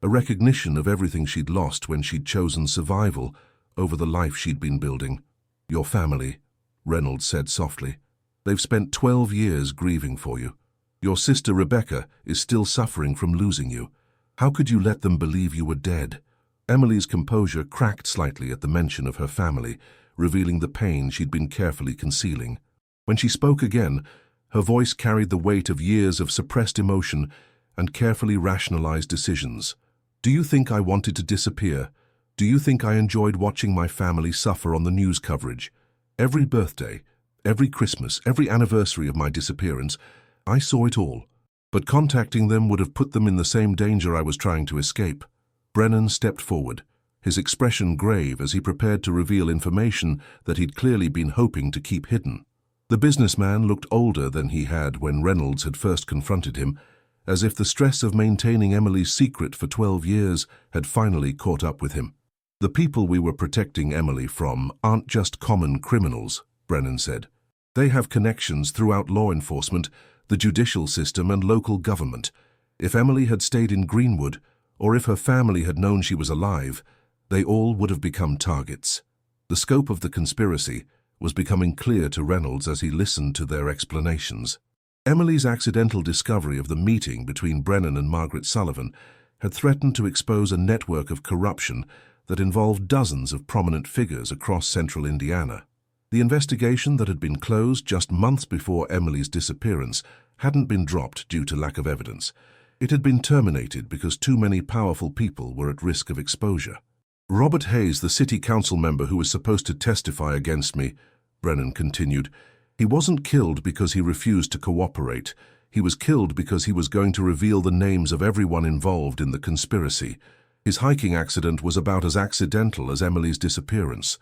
a recognition of everything she'd lost when she'd chosen survival over the life she'd been building. Your family, Reynolds said softly. They've spent 12 years grieving for you. Your sister Rebecca is still suffering from losing you. How could you let them believe you were dead? Emily's composure cracked slightly at the mention of her family, revealing the pain she'd been carefully concealing. When she spoke again, her voice carried the weight of years of suppressed emotion and carefully rationalized decisions. Do you think I wanted to disappear? Do you think I enjoyed watching my family suffer on the news coverage? Every birthday, every Christmas, every anniversary of my disappearance, I saw it all. But contacting them would have put them in the same danger I was trying to escape. Brennan stepped forward, his expression grave as he prepared to reveal information that he'd clearly been hoping to keep hidden. The businessman looked older than he had when Reynolds had first confronted him, as if the stress of maintaining Emily's secret for 12 years had finally caught up with him. The people we were protecting Emily from aren't just common criminals, Brennan said. They have connections throughout law enforcement, the judicial system, and local government. If Emily had stayed in Greenwood, or if her family had known she was alive, they all would have become targets. The scope of the conspiracy was becoming clear to Reynolds as he listened to their explanations. Emily's accidental discovery of the meeting between Brennan and Margaret Sullivan had threatened to expose a network of corruption that involved dozens of prominent figures across central Indiana. The investigation that had been closed just months before Emily's disappearance hadn't been dropped due to lack of evidence. It had been terminated because too many powerful people were at risk of exposure. Robert Hayes, the city council member who was supposed to testify against me, Brennan continued, he wasn't killed because he refused to cooperate. He was killed because he was going to reveal the names of everyone involved in the conspiracy. His hiking accident was about as accidental as Emily's disappearance.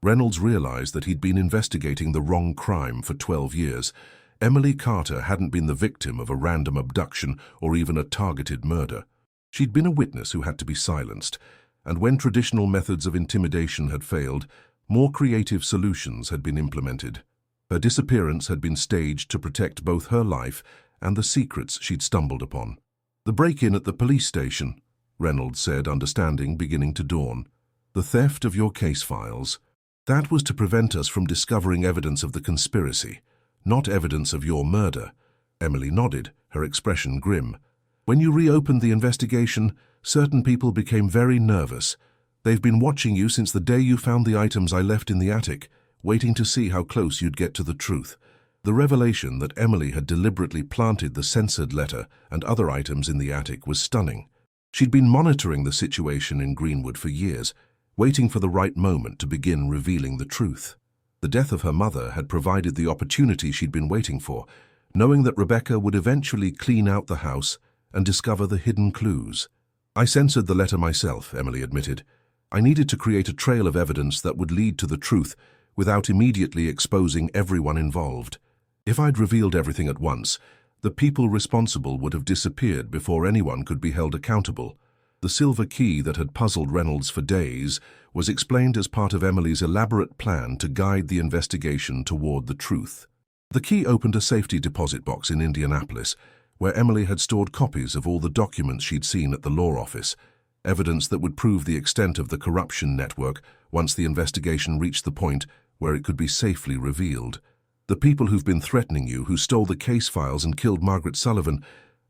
Reynolds realized that he'd been investigating the wrong crime for 12 years. Emily Carter hadn't been the victim of a random abduction or even a targeted murder. She'd been a witness who had to be silenced, and when traditional methods of intimidation had failed, more creative solutions had been implemented. Her disappearance had been staged to protect both her life and the secrets she'd stumbled upon. The break-in at the police station, Reynolds said, understanding beginning to dawn. The theft of your case files. That was to prevent us from discovering evidence of the conspiracy, not evidence of your murder. Emily nodded, her expression grim. When you reopened the investigation, certain people became very nervous. They've been watching you since the day you found the items I left in the attic, waiting to see how close you'd get to the truth. The revelation that Emily had deliberately planted the censored letter and other items in the attic was stunning. She'd been monitoring the situation in Greenwood for years, waiting for the right moment to begin revealing the truth. The death of her mother had provided the opportunity she'd been waiting for, knowing that Rebecca would eventually clean out the house and discover the hidden clues. I censored the letter myself, Emily admitted. I needed to create a trail of evidence that would lead to the truth without immediately exposing everyone involved. If I'd revealed everything at once, the people responsible would have disappeared before anyone could be held accountable. The silver key that had puzzled Reynolds for days was explained as part of Emily's elaborate plan to guide the investigation toward the truth. The key opened a safety deposit box in Indianapolis, where Emily had stored copies of all the documents she'd seen at the law office. evidence that would prove the extent of the corruption network once the investigation reached the point where it could be safely revealed. The people who've been threatening you, who stole the case files and killed Margaret Sullivan,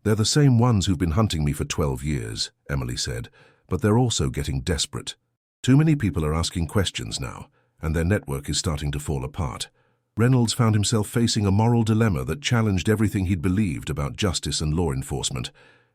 they're the same ones who've been hunting me for 12 years, Emily said, but they're also getting desperate. Too many people are asking questions now, and their network is starting to fall apart. Reynolds found himself facing a moral dilemma that challenged everything he'd believed about justice and law enforcement.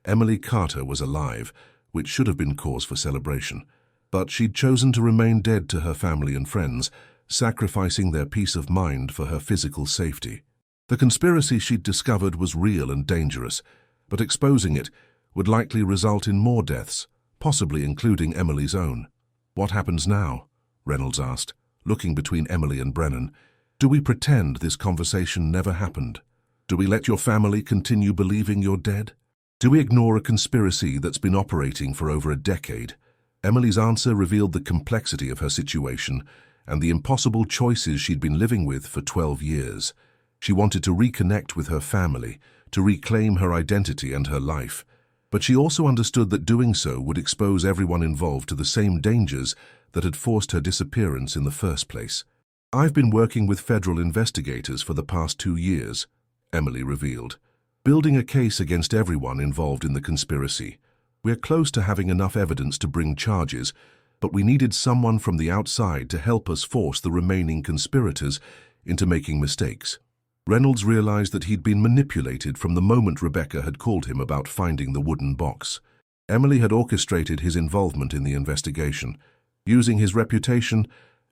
Emily Carter was alive, which should have been cause for celebration. But she'd chosen to remain dead to her family and friends, sacrificing their peace of mind for her physical safety. The conspiracy she'd discovered was real and dangerous, but exposing it would likely result in more deaths, possibly including Emily's own. "What happens now?" Reynolds asked, looking between Emily and Brennan. "Do we pretend this conversation never happened? Do we let your family continue believing you're dead? Do we ignore a conspiracy that's been operating for over a decade?" Emily's answer revealed the complexity of her situation and the impossible choices she'd been living with for 12 years. She wanted to reconnect with her family, to reclaim her identity and her life. But she also understood that doing so would expose everyone involved to the same dangers that had forced her disappearance in the first place. "I've been working with federal investigators for the past 2 years," Emily revealed, "building a case against everyone involved in the conspiracy. We're close to having enough evidence to bring charges, but we needed someone from the outside to help us force the remaining conspirators into making mistakes." Reynolds realized that he'd been manipulated from the moment Rebecca had called him about finding the wooden box. Emily had orchestrated his involvement in the investigation, using his reputation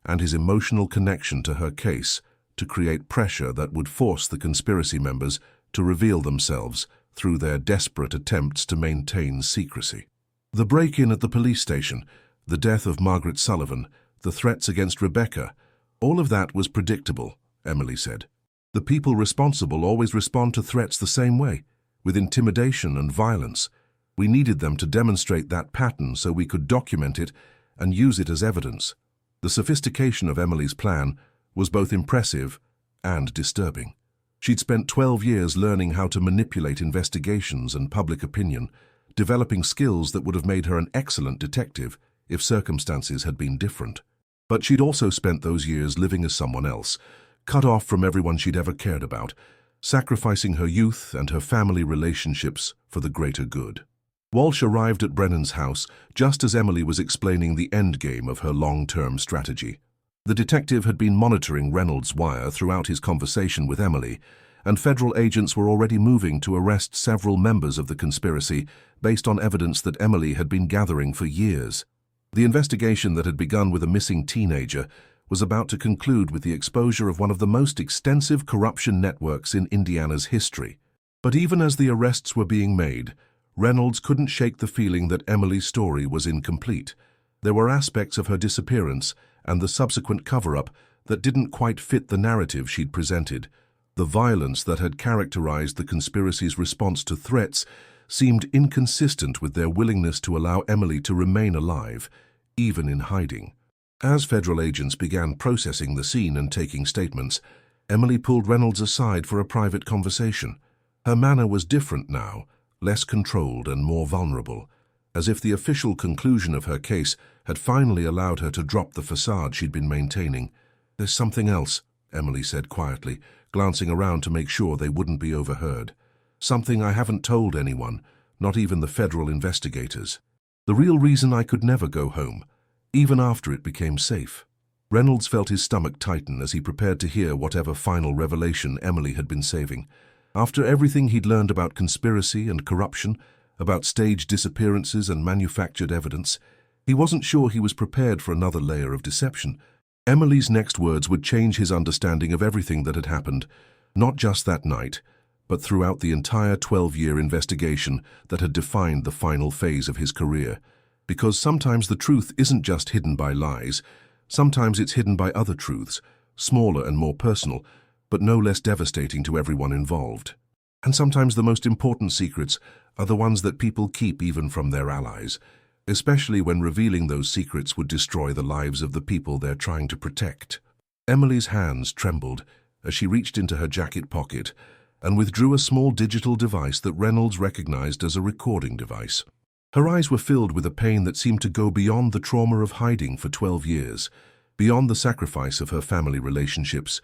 and his emotional connection to her case to create pressure that would force the conspiracy members to reveal themselves through their desperate attempts to maintain secrecy. The break-in at the police station, the death of Margaret Sullivan, the threats against Rebecca, all of that was predictable, Emily said. The people responsible always respond to threats the same way, with intimidation and violence. We needed them to demonstrate that pattern so we could document it and use it as evidence. The sophistication of Emily's plan was both impressive and disturbing. She'd spent 12 years learning how to manipulate investigations and public opinion, developing skills that would have made her an excellent detective if circumstances had been different. But she'd also spent those years living as someone else, cut off from everyone she'd ever cared about, sacrificing her youth and her family relationships for the greater good. Walsh arrived at Brennan's house just as Emily was explaining the endgame of her long-term strategy. The detective had been monitoring Reynolds' wire throughout his conversation with Emily, and federal agents were already moving to arrest several members of the conspiracy based on evidence that Emily had been gathering for years. The investigation that had begun with a missing teenager was about to conclude with the exposure of one of the most extensive corruption networks in Indiana's history. But even as the arrests were being made, Reynolds couldn't shake the feeling that Emily's story was incomplete. There were aspects of her disappearance and the subsequent cover-up that didn't quite fit the narrative she'd presented. The violence that had characterized the conspiracy's response to threats seemed inconsistent with their willingness to allow Emily to remain alive, even in hiding. As federal agents began processing the scene and taking statements, Emily pulled Reynolds aside for a private conversation. Her manner was different now, less controlled and more vulnerable, as if the official conclusion of her case had finally allowed her to drop the facade she'd been maintaining. "There's something else," Emily said quietly, glancing around to make sure they wouldn't be overheard. "Something I haven't told anyone, not even the federal investigators. The real reason I could never go home, even after it became safe." Reynolds felt his stomach tighten as he prepared to hear whatever final revelation Emily had been saving. After everything he'd learned about conspiracy and corruption, about staged disappearances and manufactured evidence, he wasn't sure he was prepared for another layer of deception. Emily's next words would change his understanding of everything that had happened, not just that night, but throughout the entire 12-year investigation that had defined the final phase of his career. Because sometimes the truth isn't just hidden by lies, sometimes it's hidden by other truths, smaller and more personal, but no less devastating to everyone involved. And sometimes the most important secrets are the ones that people keep even from their allies, especially when revealing those secrets would destroy the lives of the people they're trying to protect. Emily's hands trembled as she reached into her jacket pocket and withdrew a small digital device that Reynolds recognized as a recording device. Her eyes were filled with a pain that seemed to go beyond the trauma of hiding for 12 years, beyond the sacrifice of her family relationships,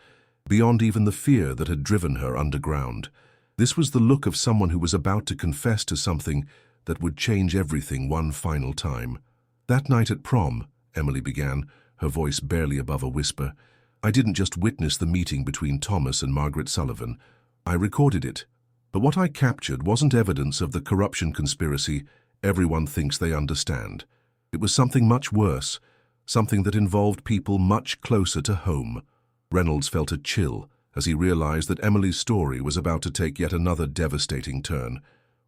beyond even the fear that had driven her underground. This was the look of someone who was about to confess to something that would change everything one final time. "That night at prom," Emily began, her voice barely above a whisper, "I didn't just witness the meeting between Thomas and Margaret Sullivan. I recorded it. But what I captured wasn't evidence of the corruption conspiracy everyone thinks they understand. It was something much worse, something that involved people much closer to home." Reynolds felt a chill as he realized that Emily's story was about to take yet another devastating turn.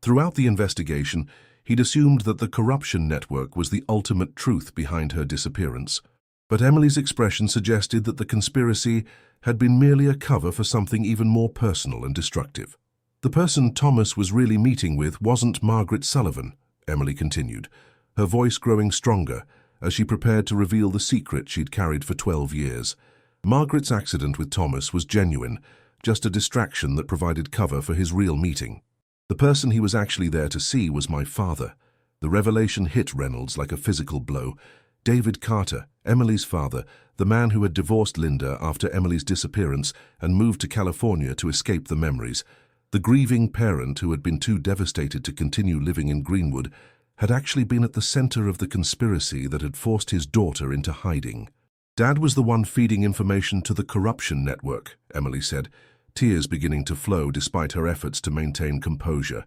Throughout the investigation, he'd assumed that the corruption network was the ultimate truth behind her disappearance. But Emily's expression suggested that the conspiracy had been merely a cover for something even more personal and destructive. "The person Thomas was really meeting with wasn't Margaret Sullivan," Emily continued, her voice growing stronger as she prepared to reveal the secret she'd carried for 12 years. "Margaret's accident with Thomas was genuine, just a distraction that provided cover for his real meeting. The person he was actually there to see was my father." The revelation hit Reynolds like a physical blow. David Carter, Emily's father, the man who had divorced Linda after Emily's disappearance and moved to California to escape the memories. The grieving parent who had been too devastated to continue living in Greenwood had actually been at the center of the conspiracy that had forced his daughter into hiding. "Dad was the one feeding information to the corruption network," Emily said, tears beginning to flow despite her efforts to maintain composure.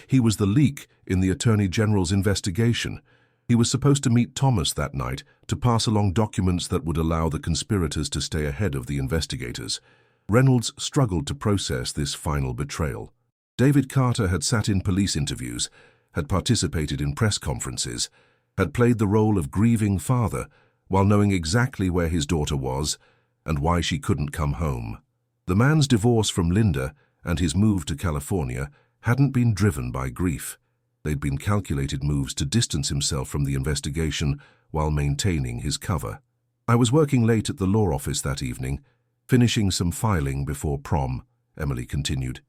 "He was the leak in the Attorney General's investigation. He was supposed to meet Thomas that night to pass along documents that would allow the conspirators to stay ahead of the investigators." Reynolds struggled to process this final betrayal. David Carter had sat in police interviews, had participated in press conferences, had played the role of grieving father while knowing exactly where his daughter was and why she couldn't come home. The man's divorce from Linda and his move to California hadn't been driven by grief. They'd been calculated moves to distance himself from the investigation while maintaining his cover. "I was working late at the law office that evening, finishing some filing before prom," Emily continued.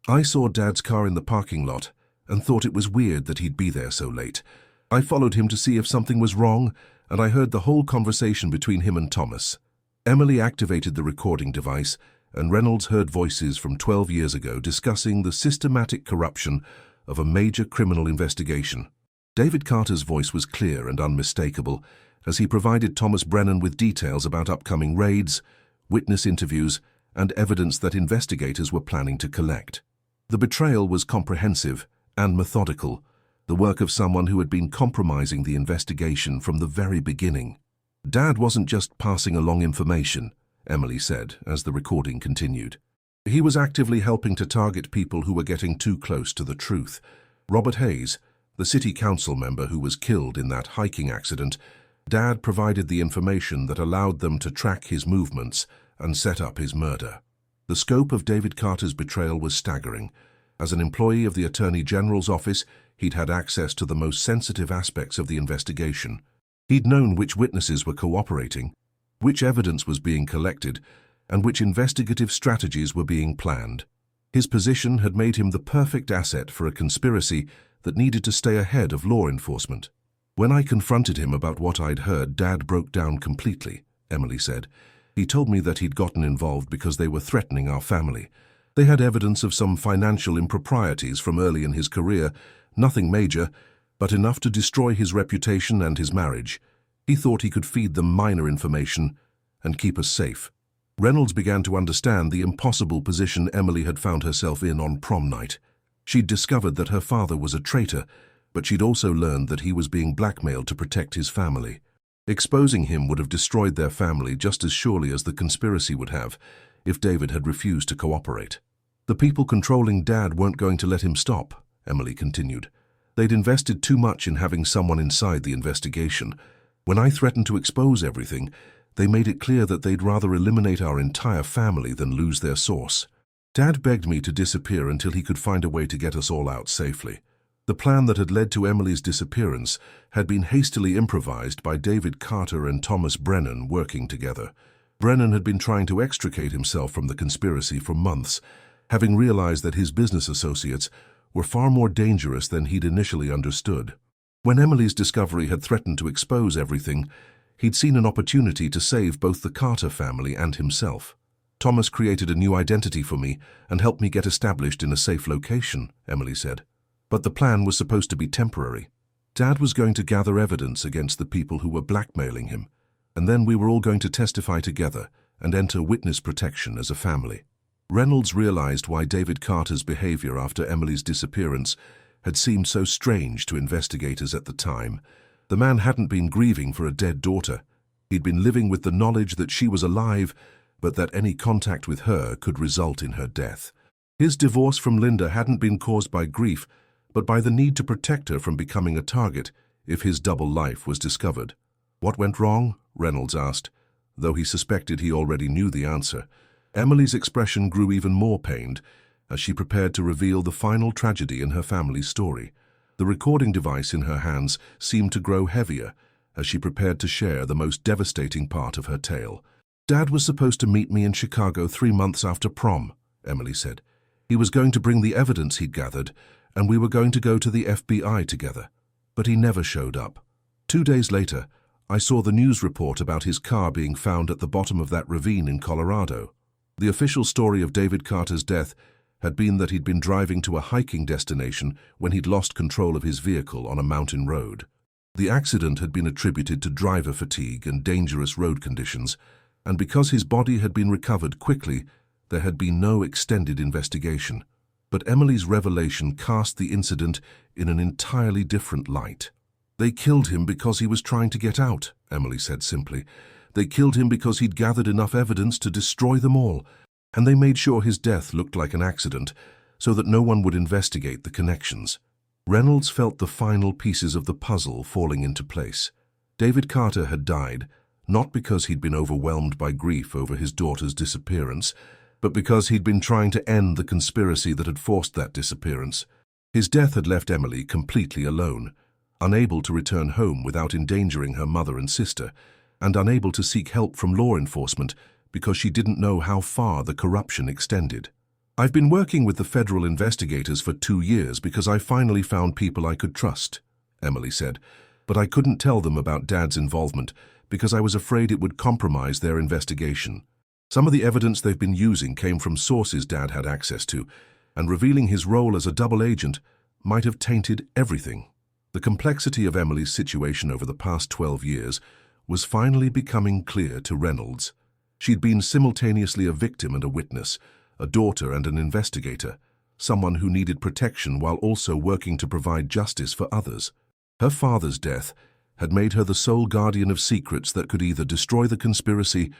"I saw Dad's car in the parking lot and thought it was weird that he'd be there so late. I followed him to see if something was wrong, and I heard the whole conversation between him and Thomas." Emily activated the recording device, and Reynolds heard voices from 12 years ago discussing the systematic corruption of a major criminal investigation. David Carter's voice was clear and unmistakable as he provided Thomas Brennan with details about upcoming raids, witness interviews, and evidence that investigators were planning to collect. The betrayal was comprehensive and methodical, the work of someone who had been compromising the investigation from the very beginning. "Dad wasn't just passing along information," Emily said as the recording continued. "He was actively helping to target people who were getting too close to the truth. Robert Hayes, the city council member who was killed in that hiking accident, Dad provided the information that allowed them to track his movements and set up his murder." The scope of David Carter's betrayal was staggering. As an employee of the Attorney General's office, he'd had access to the most sensitive aspects of the investigation. He'd known which witnesses were cooperating, which evidence was being collected, and which investigative strategies were being planned. His position had made him the perfect asset for a conspiracy that needed to stay ahead of law enforcement. "When I confronted him about what I'd heard, Dad broke down completely," Emily said. "He told me that he'd gotten involved because they were threatening our family. They had evidence of some financial improprieties from early in his career, nothing major, but enough to destroy his reputation and his marriage. He thought he could feed them minor information and keep us safe." Reynolds began to understand the impossible position Emily had found herself in on prom night. She'd discovered that her father was a traitor, but she'd also learned that he was being blackmailed to protect his family. Exposing him would have destroyed their family just as surely as the conspiracy would have, if David had refused to cooperate. "The people controlling Dad weren't going to let him stop," Emily continued. "They'd invested too much in having someone inside the investigation. When I threatened to expose everything, they made it clear that they'd rather eliminate our entire family than lose their source. Dad begged me to disappear until he could find a way to get us all out safely." The plan that had led to Emily's disappearance had been hastily improvised by David Carter and Thomas Brennan working together. Brennan had been trying to extricate himself from the conspiracy for months, having realized that his business associates were far more dangerous than he'd initially understood. When Emily's discovery had threatened to expose everything, he'd seen an opportunity to save both the Carter family and himself. "Thomas created a new identity for me and helped me get established in a safe location," Emily said. "But the plan was supposed to be temporary. Dad was going to gather evidence against the people who were blackmailing him, and then we were all going to testify together and enter witness protection as a family." Reynolds realized why David Carter's behavior after Emily's disappearance had seemed so strange to investigators at the time. The man hadn't been grieving for a dead daughter. He'd been living with the knowledge that she was alive, but that any contact with her could result in her death. His divorce from Linda hadn't been caused by grief, but by the need to protect her from becoming a target if his double life was discovered. "What went wrong?" Reynolds asked, though he suspected he already knew the answer. Emily's expression grew even more pained as she prepared to reveal the final tragedy in her family's story. The recording device in her hands seemed to grow heavier as she prepared to share the most devastating part of her tale. "Dad was supposed to meet me in Chicago 3 months after prom," Emily said. "He was going to bring the evidence he'd gathered, and we were going to go to the FBI together. But he never showed up. 2 days later, I saw the news report about his car being found at the bottom of that ravine in Colorado. The official story of David Carter's death had been that he'd been driving to a hiking destination when he'd lost control of his vehicle on a mountain road. The accident had been attributed to driver fatigue and dangerous road conditions, and because his body had been recovered quickly, there had been no extended investigation. But Emily's revelation cast the incident in an entirely different light. "They killed him because he was trying to get out," Emily said simply. "They killed him because he'd gathered enough evidence to destroy them all, and they made sure his death looked like an accident so that no one would investigate the connections." Reynolds felt the final pieces of the puzzle falling into place. David Carter had died, not because he'd been overwhelmed by grief over his daughter's disappearance, but because he'd been trying to end the conspiracy that had forced that disappearance. His death had left Emily completely alone, unable to return home without endangering her mother and sister, and unable to seek help from law enforcement because she didn't know how far the corruption extended. "I've been working with the federal investigators for 2 years because I finally found people I could trust," Emily said, "but I couldn't tell them about Dad's involvement because I was afraid it would compromise their investigation. Some of the evidence they've been using came from sources Dad had access to, and revealing his role as a double agent might have tainted everything." The complexity of Emily's situation over the past 12 years was finally becoming clear to Reynolds. She'd been simultaneously a victim and a witness, a daughter and an investigator, someone who needed protection while also working to provide justice for others. Her father's death had made her the sole guardian of secrets that could either destroy the conspiracy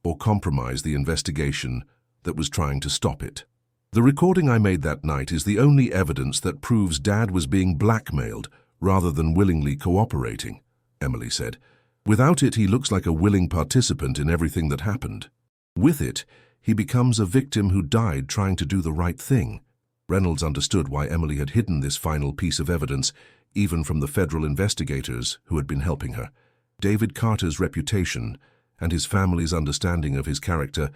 or compromise the investigation that was trying to stop it. "The recording I made that night is the only evidence that proves Dad was being blackmailed rather than willingly cooperating," Emily said. "Without it, he looks like a willing participant in everything that happened. With it, he becomes a victim who died trying to do the right thing." Reynolds understood why Emily had hidden this final piece of evidence, even from the federal investigators who had been helping her. David Carter's reputation and his family's understanding of his character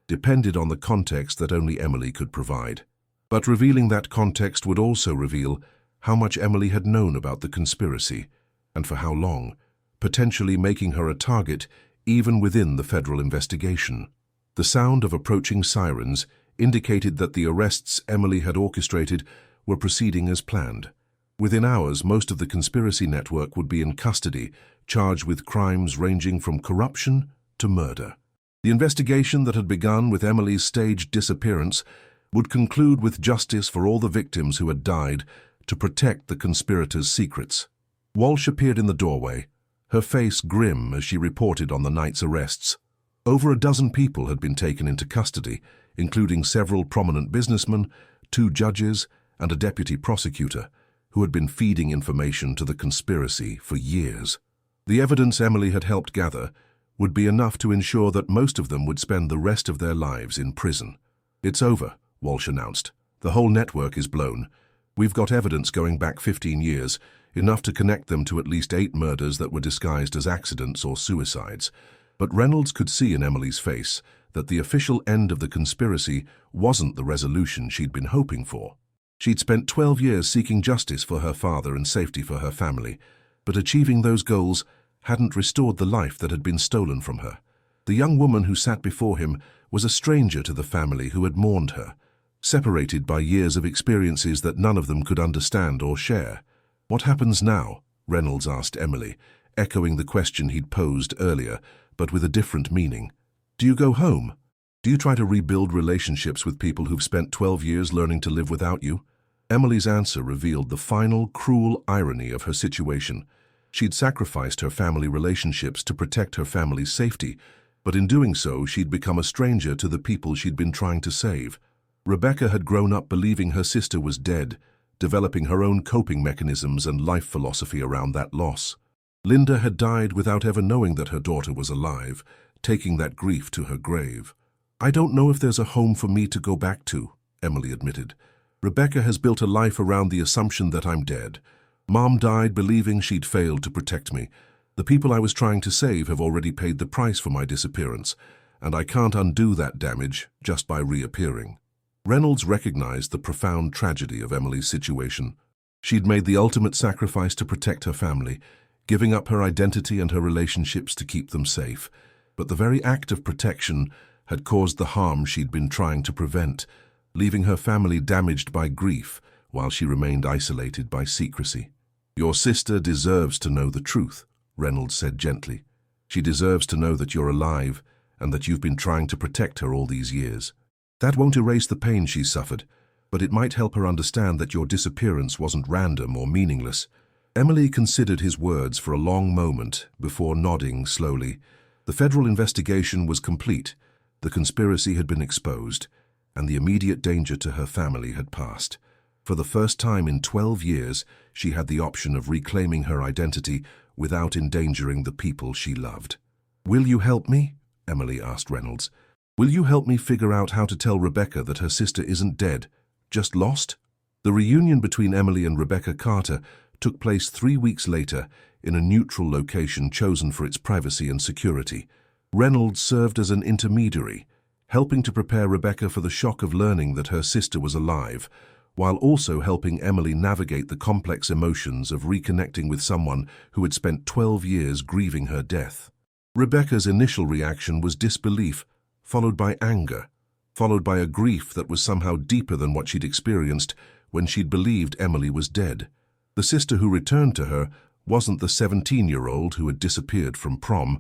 depended on the context that only Emily could provide. But revealing that context would also reveal how much Emily had known about the conspiracy, and for how long, potentially making her a target even within the federal investigation. The sound of approaching sirens indicated that the arrests Emily had orchestrated were proceeding as planned. Within hours, most of the conspiracy network would be in custody, charged with crimes ranging from corruption to murder. The investigation that had begun with Emily's staged disappearance would conclude with justice for all the victims who had died to protect the conspirators' secrets. Walsh appeared in the doorway, her face grim as she reported on the night's arrests. Over a dozen people had been taken into custody, including several prominent businessmen, 2 judges, and a deputy prosecutor, who had been feeding information to the conspiracy for years. The evidence Emily had helped gather would be enough to ensure that most of them would spend the rest of their lives in prison. "It's over," Walsh announced. "The whole network is blown. We've got evidence going back 15 years, enough to connect them to at least 8 murders that were disguised as accidents or suicides." But Reynolds could see in Emily's face that the official end of the conspiracy wasn't the resolution she'd been hoping for. She'd spent 12 years seeking justice for her father and safety for her family, but achieving those goals hadn't restored the life that had been stolen from her. The young woman who sat before him was a stranger to the family who had mourned her, separated by years of experiences that none of them could understand or share. "What happens now?" Reynolds asked Emily, echoing the question he'd posed earlier, but with a different meaning. "Do you go home? Do you try to rebuild relationships with people who've spent 12 years learning to live without you?" Emily's answer revealed the final, cruel irony of her situation. She'd sacrificed her family relationships to protect her family's safety, but in doing so, she'd become a stranger to the people she'd been trying to save. Rebecca had grown up believing her sister was dead, developing her own coping mechanisms and life philosophy around that loss. Linda had died without ever knowing that her daughter was alive, taking that grief to her grave. "I don't know if there's a home for me to go back to," Emily admitted. "Rebecca has built a life around the assumption that I'm dead. Mom died believing she'd failed to protect me. The people I was trying to save have already paid the price for my disappearance, and I can't undo that damage just by reappearing." Reynolds recognized the profound tragedy of Emily's situation. She'd made the ultimate sacrifice to protect her family, giving up her identity and her relationships to keep them safe. But the very act of protection had caused the harm she'd been trying to prevent, leaving her family damaged by grief while she remained isolated by secrecy. "Your sister deserves to know the truth," Reynolds said gently. "She deserves to know that you're alive and that you've been trying to protect her all these years. That won't erase the pain she suffered, but it might help her understand that your disappearance wasn't random or meaningless." Emily considered his words for a long moment before nodding slowly. The federal investigation was complete, the conspiracy had been exposed, and the immediate danger to her family had passed. For the first time in 12 years, she had the option of reclaiming her identity without endangering the people she loved. "Will you help me?" Emily asked Reynolds. "Will you help me figure out how to tell Rebecca that her sister isn't dead, just lost?" The reunion between Emily and Rebecca Carter took place 3 weeks later in a neutral location chosen for its privacy and security. Reynolds served as an intermediary, helping to prepare Rebecca for the shock of learning that her sister was alive, while also helping Emily navigate the complex emotions of reconnecting with someone who had spent 12 years grieving her death. Rebecca's initial reaction was disbelief, followed by anger, followed by a grief that was somehow deeper than what she'd experienced when she'd believed Emily was dead. The sister who returned to her wasn't the 17-year-old who had disappeared from prom,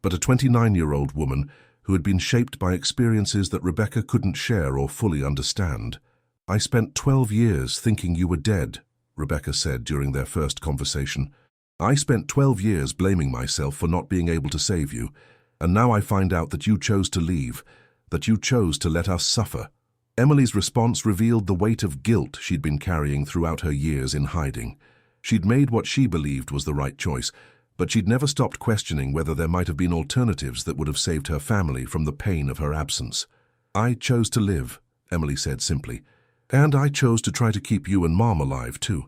but a 29-year-old woman who had been shaped by experiences that Rebecca couldn't share or fully understand. "I spent 12 years thinking you were dead," Rebecca said during their first conversation. "I spent 12 years blaming myself for not being able to save you, and now I find out that you chose to leave, that you chose to let us suffer." Emily's response revealed the weight of guilt she'd been carrying throughout her years in hiding. She'd made what she believed was the right choice, but she'd never stopped questioning whether there might have been alternatives that would have saved her family from the pain of her absence. "I chose to live," Emily said simply, "and I chose to try to keep you and Mom alive too.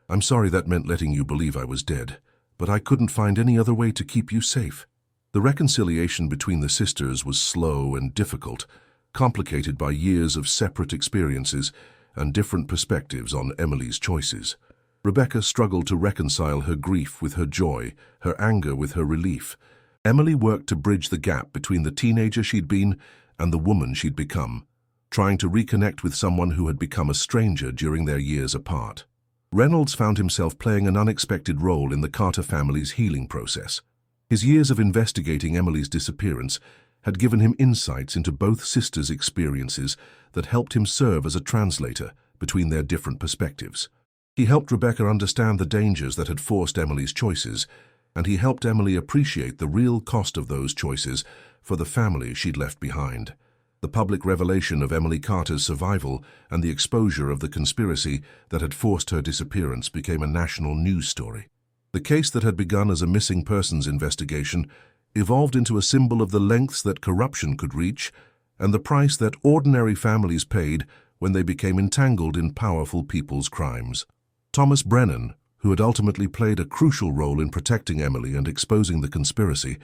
I'm sorry that meant letting you believe I was dead, but I couldn't find any other way to keep you safe." The reconciliation between the sisters was slow and difficult, complicated by years of separate experiences and different perspectives on Emily's choices. Rebecca struggled to reconcile her grief with her joy, her anger with her relief. Emily worked to bridge the gap between the teenager she'd been and the woman she'd become, trying to reconnect with someone who had become a stranger during their years apart. Reynolds found himself playing an unexpected role in the Carter family's healing process. His years of investigating Emily's disappearance had given him insights into both sisters' experiences that helped him serve as a translator between their different perspectives. He helped Rebecca understand the dangers that had forced Emily's choices, and he helped Emily appreciate the real cost of those choices for the family she'd left behind. The public revelation of Emily Carter's survival and the exposure of the conspiracy that had forced her disappearance became a national news story. The case that had begun as a missing persons investigation evolved into a symbol of the lengths that corruption could reach and the price that ordinary families paid when they became entangled in powerful people's crimes. Thomas Brennan, who had ultimately played a crucial role in protecting Emily and exposing the conspiracy,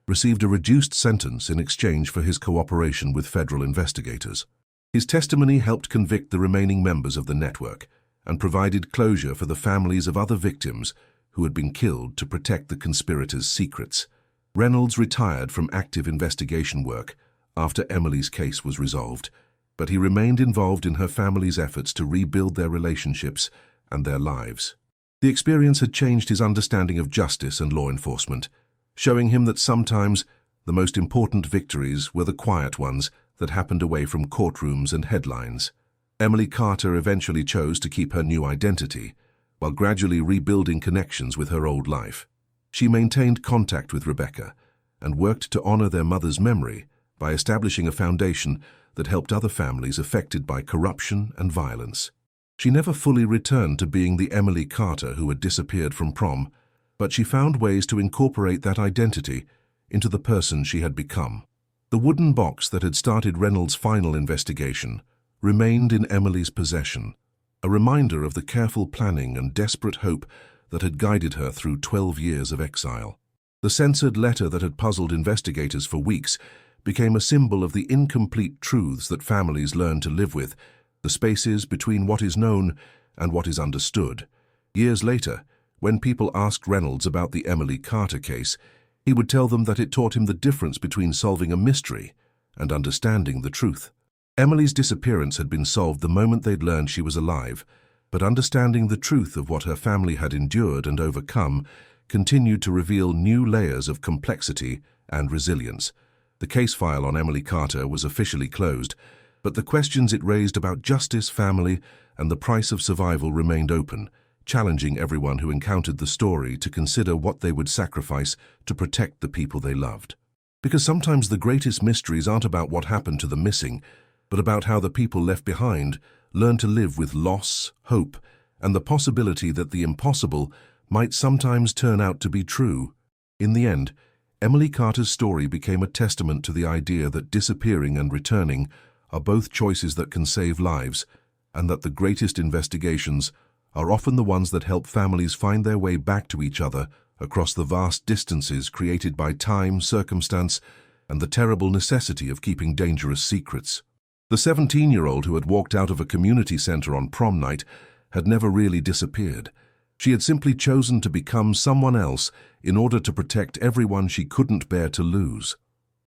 received a reduced sentence in exchange for his cooperation with federal investigators. His testimony helped convict the remaining members of the network and provided closure for the families of other victims who had been killed to protect the conspirators' secrets. Reynolds retired from active investigation work after Emily's case was resolved, but he remained involved in her family's efforts to rebuild their relationships and their lives. The experience had changed his understanding of justice and law enforcement, showing him that sometimes the most important victories were the quiet ones that happened away from courtrooms and headlines. Emily Carter eventually chose to keep her new identity, while gradually rebuilding connections with her old life. She maintained contact with Rebecca and worked to honor their mother's memory by establishing a foundation that helped other families affected by corruption and violence. She never fully returned to being the Emily Carter who had disappeared from Prom, but she found ways to incorporate that identity into the person she had become. The wooden box that had started Reynolds' final investigation remained in Emily's possession, a reminder of the careful planning and desperate hope that had guided her through 12 years of exile. The censored letter that had puzzled investigators for weeks became a symbol of the incomplete truths that families learn to live with, the spaces between what is known and what is understood. Years later, when people asked Reynolds about the Emily Carter case, he would tell them that it taught him the difference between solving a mystery and understanding the truth. Emily's disappearance had been solved the moment they'd learned she was alive, but understanding the truth of what her family had endured and overcome continued to reveal new layers of complexity and resilience. The case file on Emily Carter was officially closed, but the questions it raised about justice, family, and the price of survival remained open, challenging everyone who encountered the story to consider what they would sacrifice to protect the people they loved. Because sometimes the greatest mysteries aren't about what happened to the missing, but about how the people left behind learn to live with loss, hope, and the possibility that the impossible might sometimes turn out to be true. In the end, Emily Carter's story became a testament to the idea that disappearing and returning are both choices that can save lives, and that the greatest investigations are often the ones that help families find their way back to each other across the vast distances created by time, circumstance, and the terrible necessity of keeping dangerous secrets. The 17-year-old who had walked out of a community center on prom night had never really disappeared. She had simply chosen to become someone else in order to protect everyone she couldn't bear to lose.